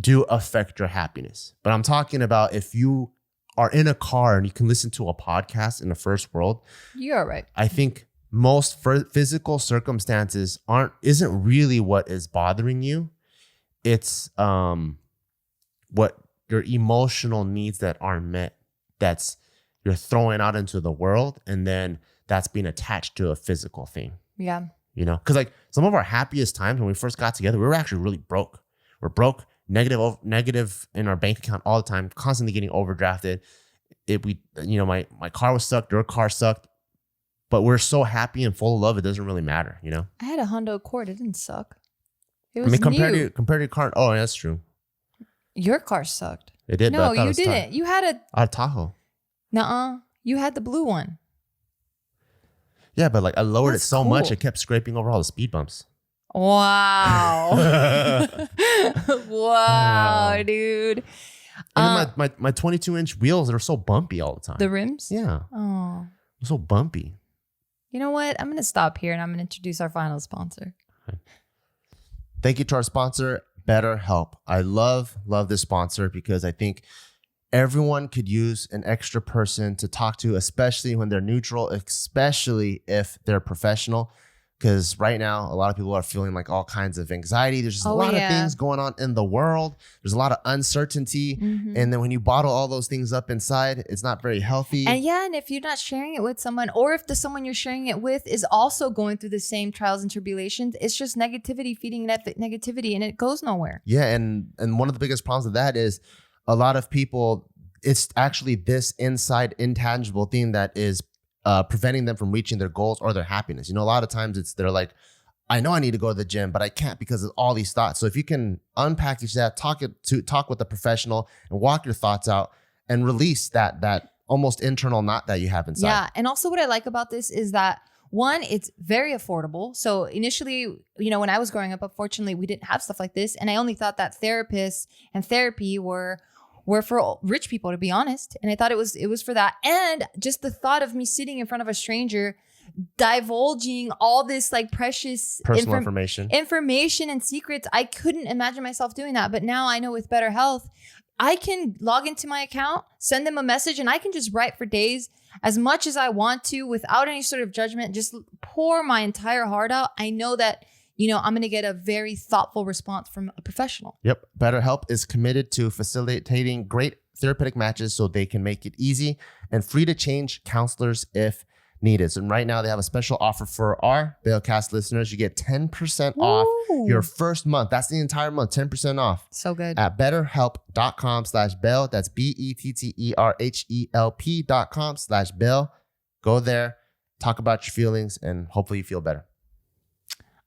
Do affect your happiness. But I'm talking about if you are in a car and you can listen to a podcast in the first world. You're right. I think most physical circumstances isn't really what is bothering you. It's what your emotional needs that aren't met, that's you're throwing out into the world, and then that's being attached to a physical thing. Yeah. You know, because like some of our happiest times when we first got together, we were actually really broke. We're broke. Negative in our bank account all the time, constantly getting overdrafted. My car was sucked, your car sucked, but we're so happy and full of love, it doesn't really matter, you know? I had a Honda Accord, it didn't suck. It was compared to your car, oh, that's true. Your car sucked. It did, no, you didn't. You had a Tahoe. Nuh-uh. You had the blue one. Yeah, but like I lowered it so much, it kept scraping over all the speed bumps. Wow. Wow, dude. And then my 22-inch wheels are so bumpy all the time. The rims? Yeah. Oh. They're so bumpy. You know what? I'm going to stop here and I'm going to introduce our final sponsor. Okay. Thank you to our sponsor, BetterHelp. I love this sponsor because I think everyone could use an extra person to talk to, especially when they're neutral, especially if they're professional. Because right now, a lot of people are feeling like all kinds of anxiety. There's just a lot of things going on in the world. There's a lot of uncertainty. Mm-hmm. And then when you bottle all those things up inside, it's not very healthy. And if you're not sharing it with someone, or if the someone you're sharing it with is also going through the same trials and tribulations, it's just negativity feeding negativity, and it goes nowhere. Yeah, and one of the biggest problems with that is a lot of people, it's actually this inside intangible thing that is preventing them from reaching their goals or their happiness. You know, a lot of times they're like, I know I need to go to the gym, but I can't because of all these thoughts. So if you can unpackage that, talk with a professional and walk your thoughts out and release that almost internal knot that you have inside. Yeah. And also what I like about this is that one, it's very affordable. So initially, you know, when I was growing up, unfortunately, we didn't have stuff like this. And I only thought that therapists and therapy were for rich people, to be honest. And I thought it was for that. And just the thought of me sitting in front of a stranger divulging all this like precious Personal information and secrets, I couldn't imagine myself doing that. But now I know with Better Health, I can log into my account, send them a message, and I can just write for days as much as I want to without any sort of judgment, just pour my entire heart out. I know that, you know, I'm going to get a very thoughtful response from a professional. Yep. BetterHelp is committed to facilitating great therapeutic matches so they can make it easy and free to change counselors if needed. So right now they have a special offer for our Bailcast listeners. You get 10% off your first month. That's the entire month, 10% off. So good. At betterhelp.com/Bail. That's BETTERHELP.com/Bail. Go there, talk about your feelings, and hopefully you feel better.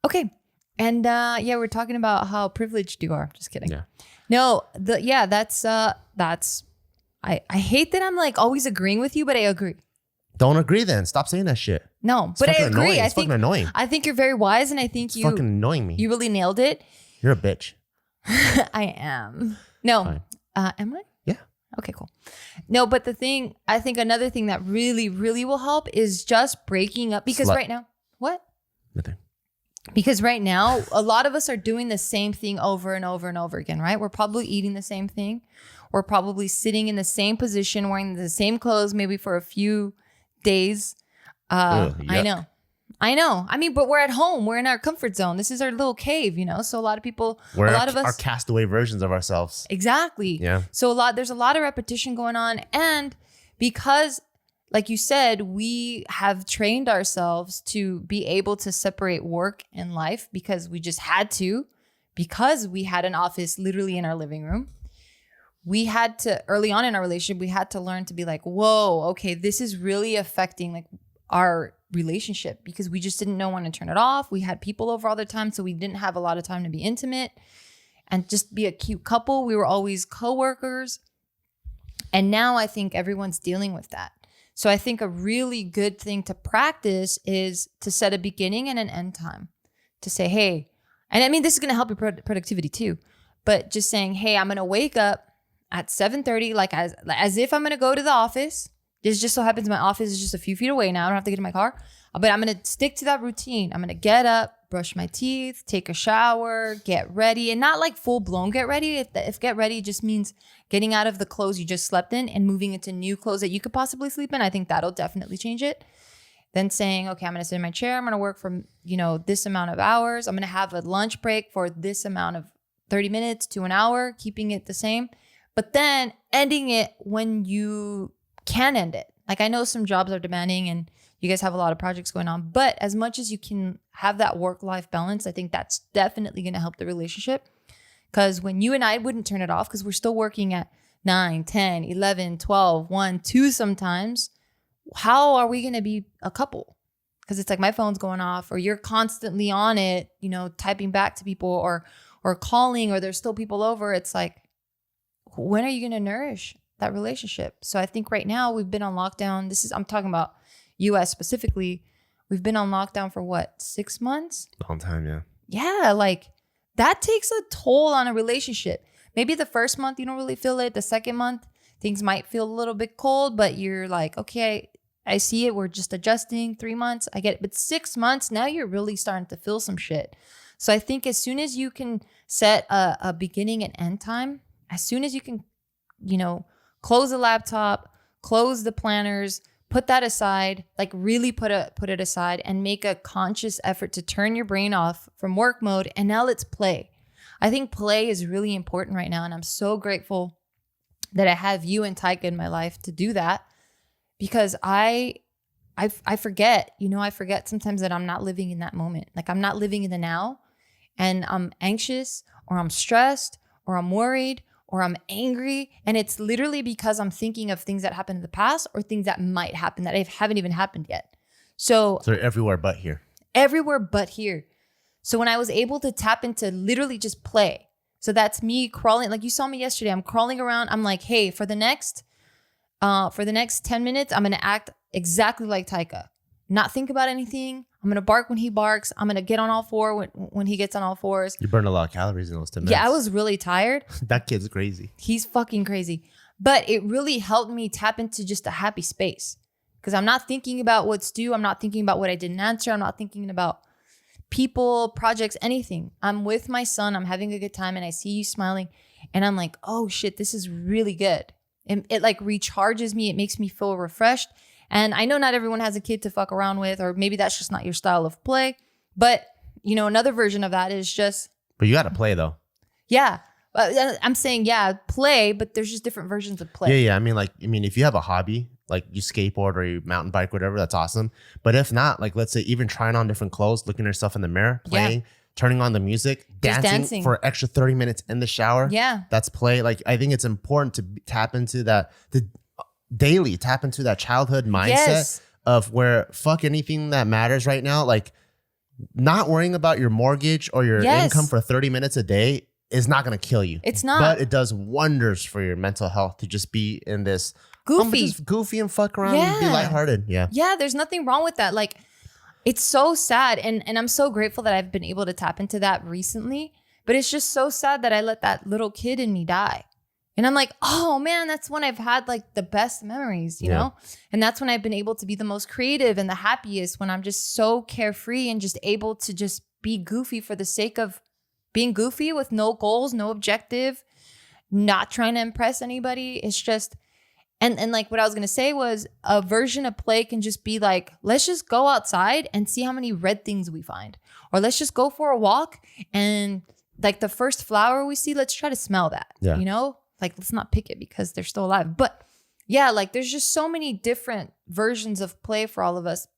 Okay. And yeah, we're talking about how privileged you are. Just kidding. Yeah. No, that's I hate that I'm like always agreeing with you, but I agree. Don't agree then. Stop saying that shit. No, It's but I fucking agree. annoying. It's fucking annoying. I think you're very wise, and I think It's fucking annoying me. you really nailed it. You're a bitch. I am. No. Fine. Am I? Yeah. Okay, cool. No, but I think another thing that really, really will help is just breaking up because right now, what? Nothing. Because right now, a lot of us are doing the same thing over and over and over again, right? We're probably eating the same thing. We're probably sitting in the same position, wearing the same clothes, maybe for a few days. I know. I mean, but we're at home. We're in our comfort zone. This is our little cave, you know? So a lot of people, We're a lot of us are castaway versions of ourselves. Exactly. Yeah. So there's a lot of repetition going on. And because, like you said, we have trained ourselves to be able to separate work and life because we just had to, because we had an office literally in our living room. We had to, early on in our relationship, we had to learn to be like, whoa, okay, this is really affecting like our relationship because we just didn't know when to turn it off. We had people over all the time, so we didn't have a lot of time to be intimate and just be a cute couple. We were always coworkers. And now I think everyone's dealing with that. So I think a really good thing to practice is to set a beginning and an end time to say, hey, and I mean, this is going to help your productivity too, but just saying, hey, I'm going to wake up at 7:30, like as if I'm going to go to the office. This just so happens my office is just a few feet away now. I don't have to get in my car, but I'm going to stick to that routine. I'm going to get up, brush my teeth, take a shower, get ready, and not like full blown get ready. If get ready just means getting out of the clothes you just slept in and moving into new clothes that you could possibly sleep in, I think that'll definitely change it. Then saying, okay, I'm going to sit in my chair. I'm going to work for, this amount of hours. I'm going to have a lunch break for this amount of 30 minutes to an hour, keeping it the same. But then ending it when you can end it. Like I know some jobs are demanding and you guys have a lot of projects going on, but as much as you can have that work-life balance, I think that's definitely going to help the relationship. Because when you and I wouldn't turn it off because we're still working at 9, 10, 11, 12, 1, 2 sometimes, how are we going to be a couple? Because it's like my phone's going off or you're constantly on it, typing back to people or calling or there's still people over. It's like, when are you going to nourish that relationship? So I think right now we've been on lockdown. I'm talking about US specifically. We've been on lockdown for what, 6 months? Long time, yeah. Yeah, like that takes a toll on a relationship. Maybe the first month you don't really feel it. The second month, things might feel a little bit cold, but you're like, okay, I see it. We're just adjusting. 3 months, I get it. But 6 months, now you're really starting to feel some shit. So I think as soon as you can set a beginning and end time, as soon as you can, close the laptop, close the planners, put that aside, like really put it aside and make a conscious effort to turn your brain off from work mode. And now let's play. I think play is really important right now. And I'm so grateful that I have you and Taika in my life to do that because I forget, I forget sometimes that I'm not living in that moment. Like I'm not living in the now and I'm anxious or I'm stressed or I'm worried or I'm angry. And it's literally because I'm thinking of things that happened in the past or things that might happen that haven't even happened yet. So they're everywhere but here. Everywhere but here. So when I was able to tap into literally just play, so that's me crawling, like you saw me yesterday, I'm crawling around. I'm like, hey, for the next 10 minutes, I'm going to act exactly like Taika. Not think about anything. I'm going to bark when he barks. I'm going to get on all four when he gets on all fours. You burned a lot of calories in those 10 minutes. Yeah, I was really tired. That kid's crazy. He's fucking crazy. But it really helped me tap into just a happy space because I'm not thinking about what's due. I'm not thinking about what I didn't answer. I'm not thinking about people, projects, anything. I'm with my son. I'm having a good time and I see you smiling and I'm like, oh shit, this is really good. It like recharges me. It makes me feel refreshed. And I know not everyone has a kid to fuck around with, or maybe that's just not your style of play. But, you know, another version of that is just. But you got to play though. Yeah. I'm saying, yeah, play, but there's just different versions of play. Yeah. I mean, if you have a hobby, like you skateboard or you mountain bike, whatever, that's awesome. But if not, like, let's say even trying on different clothes, looking at yourself in the mirror, playing, turning on the music, dancing for an extra 30 minutes in the shower. Yeah. That's play. Like, I think it's important to tap into that, daily tap into that childhood mindset of where fuck anything that matters right now. Like not worrying about your mortgage or your income for 30 minutes a day is not going to kill you. It's not. But it does wonders for your mental health to just be in this goofy and fuck around and be lighthearted. Yeah. Yeah. There's nothing wrong with that. Like it's so sad. And I'm so grateful that I've been able to tap into that recently, but it's just so sad that I let that little kid in me die. And I'm like, oh man, that's when I've had like the best memories, you know? And that's when I've been able to be the most creative and the happiest, when I'm just so carefree and just able to just be goofy for the sake of being goofy with no goals, no objective, not trying to impress anybody. It's just, and like what I was going to say was a version of play can just be like, let's just go outside and see how many red things we find. Or let's just go for a walk and like the first flower we see, let's try to smell that, you know? Like, let's not pick it because they're still alive. But yeah, like there's just so many different versions of play for all of us.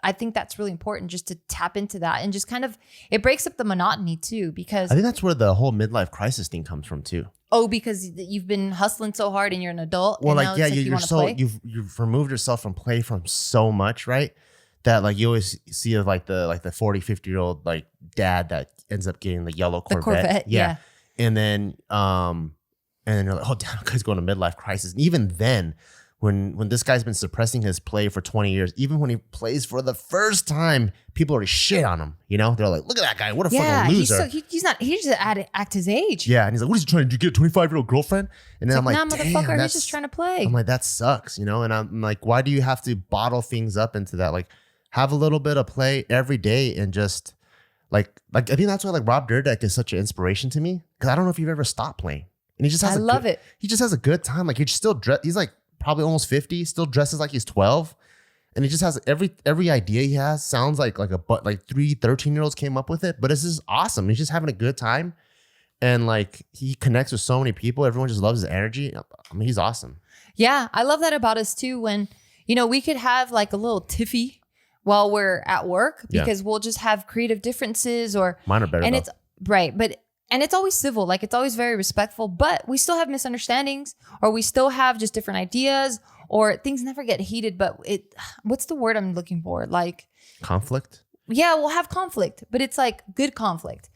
I think that's really important just to tap into that and just kind of, it breaks up the monotony too, because I think that's where the whole midlife crisis thing comes from too. Oh, because you've been hustling so hard and you're an adult. Well, and like, yeah, you're so, you've removed yourself from play from so much, right? That like you always see of like the 40, 50-year-old like dad that ends up getting the yellow Corvette. The Corvette, yeah. And then you're like, oh, damn, guy's going to midlife crisis. And even then, when this guy's been suppressing his play for 20 years, even when he plays for the first time, people already shit on him. You know, they're like, look at that guy. What a fucking loser. He just act his age. Yeah. And he's like, what is he trying to do? Get a 25-year-old girlfriend? And then I'm like, nah, motherfucker, he's just trying to play. I'm like, that sucks, you know? And I'm like, why do you have to bottle things up into that? Like, have a little bit of play every day and just like I think that's why like Rob Dyrdek is such an inspiration to me, because I don't know if you've ever stopped playing. And he just has it. He just has a good time. Like he's like probably almost 50, still dresses like he's 12. And he just has every idea he has sounds like three 13-year-olds came up with it, but it's just awesome. He's just having a good time. And like he connects with so many people. Everyone just loves his energy. I mean, he's awesome. Yeah. I love that about us too. When, you know, we could have like a little tiffy while we're at work because we'll just have creative differences or mine are better. And it's right. And it's always civil, like it's always very respectful, but we still have misunderstandings or we still have just different ideas or things never get heated. But what's the word I'm looking for? Like conflict? Yeah, we'll have conflict, but it's like good conflict.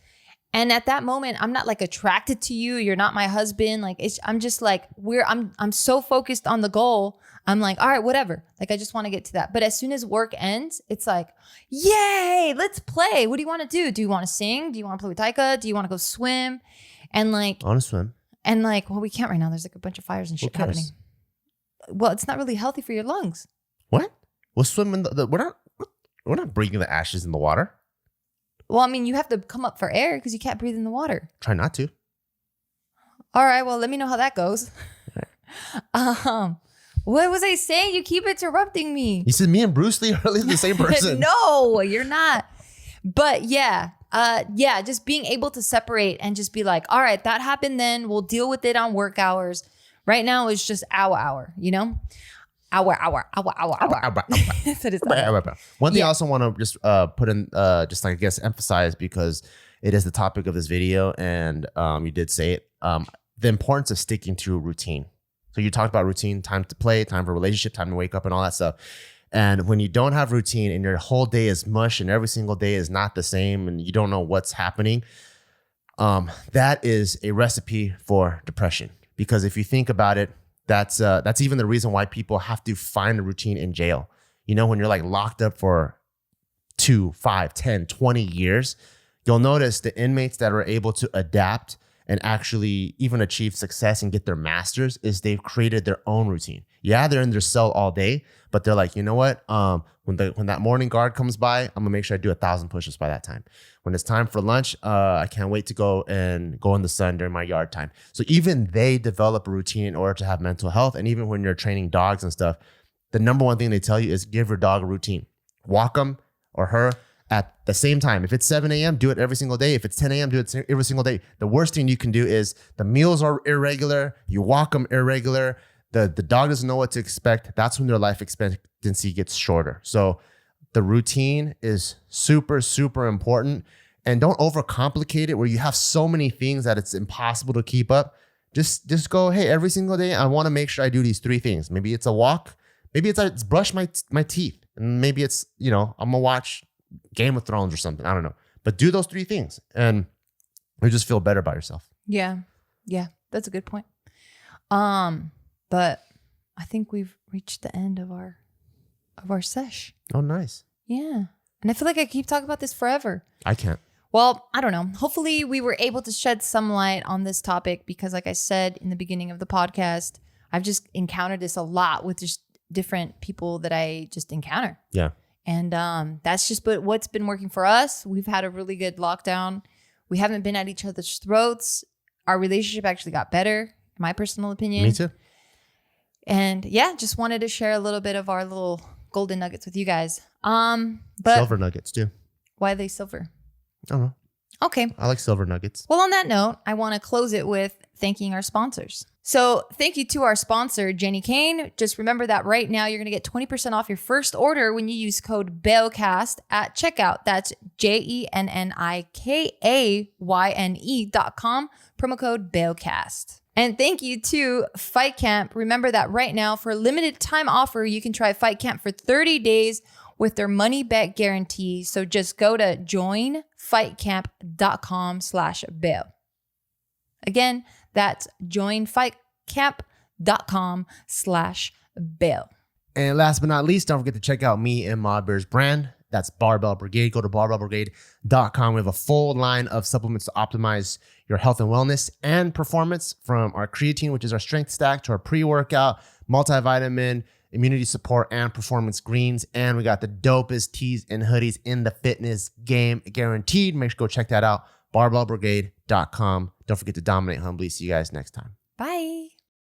And at that moment, I'm not like attracted to you. You're not my husband. Like I'm just like, I'm so focused on the goal. I'm like, all right, whatever. Like, I just want to get to that. But as soon as work ends, it's like, yay, let's play. What do you want to do? Do you want to sing? Do you want to play with Taika? Do you want to go swim? And like, I want to swim. And like, well, we can't right now. There's like a bunch of fires and shit happening. Well, it's not really healthy for your lungs. What? We'll swim in we're not breathing the ashes in the water. Well, I mean, you have to come up for air because you can't breathe in the water. Try not to. All right. Well, let me know how that goes. What was I saying? You keep interrupting me. You said me and Bruce Lee are really the same person. No, you're not. But yeah, just being able to separate and just be like, all right, that happened then. We'll deal with it on work hours. Right now, it's just hour, you know? Hour. That is one thing I also want to just put in, just like I guess emphasize, because it is the topic of this video, and you did say it, the importance of sticking to a routine. So you talked about routine, time to play, time for relationship, time to wake up and all that stuff. And when you don't have routine and your whole day is mush and every single day is not the same and you don't know what's happening, that is a recipe for depression. Because if you think about it, that's even the reason why people have to find a routine in jail. You know, when you're like locked up for 2, 5, 10, 20 years, you'll notice the inmates that are able to adapt and actually even achieve success and get their masters is they've created their own routine. Yeah, they're in their cell all day, but they're like, you know what? When that morning guard comes by, I'm gonna make sure I do 1,000 push-ups by that time. When it's time for lunch, I can't wait to go in the sun during my yard time. So even they develop a routine in order to have mental health. And even when you're training dogs and stuff, the number one thing they tell you is give your dog a routine. Walk them or her at the same time. If it's 7 a.m., do it every single day. If it's 10 a.m., do it every single day. The worst thing you can do is the meals are irregular. You walk them irregular. The dog doesn't know what to expect. That's when their life expectancy gets shorter. So the routine is super, super important. And don't overcomplicate it where you have so many things that it's impossible to keep up. Just go, hey, every single day, I want to make sure I do these 3 things. Maybe it's a walk. Maybe it's brush my teeth. And maybe it's, I'm going to watch Game of Thrones or something. I don't know. But do those 3 things and you just feel better about yourself. Yeah. Yeah. That's a good point. But I think we've reached the end of our sesh. Oh, nice. Yeah. And I feel like I keep talking about this forever. I can't. Well, I don't know. Hopefully we were able to shed some light on this topic because like I said in the beginning of the podcast, I've just encountered this a lot with just different people that I just encounter. Yeah. And that's just what's been working for us. We've had a really good lockdown. We haven't been at each other's throats. Our relationship actually got better, in my personal opinion. Me too. And yeah, just wanted to share a little bit of our little golden nuggets with you guys. But silver nuggets too. Why are they silver? I don't know. Okay. I like silver nuggets. Well, on that note, I want to close it with thanking our sponsors. So thank you to our sponsor, Jenny Kane. Just remember that right now you're going to get 20% off your first order when you use code BALECAST at checkout. That's JENNIKAYNE.com, promo code BALECAST. And thank you to Fight Camp. Remember that right now for a limited time offer, you can try Fight Camp for 30 days with their money back guarantee. So just go to joinfightcamp.com/bail. Again, that's joinfightcamp.com/bail. And last but not least, don't forget to check out me and Ma Bear's brand. That's Barbell Brigade. Go to barbellbrigade.com. We have a full line of supplements to optimize your health and wellness and performance, from our creatine, which is our strength stack, to our pre-workout, multivitamin, immunity support, and performance greens. And we got the dopest tees and hoodies in the fitness game, guaranteed. Make sure to go check that out. barbellbrigade.com. Don't forget to dominate humbly. See you guys next time. Bye.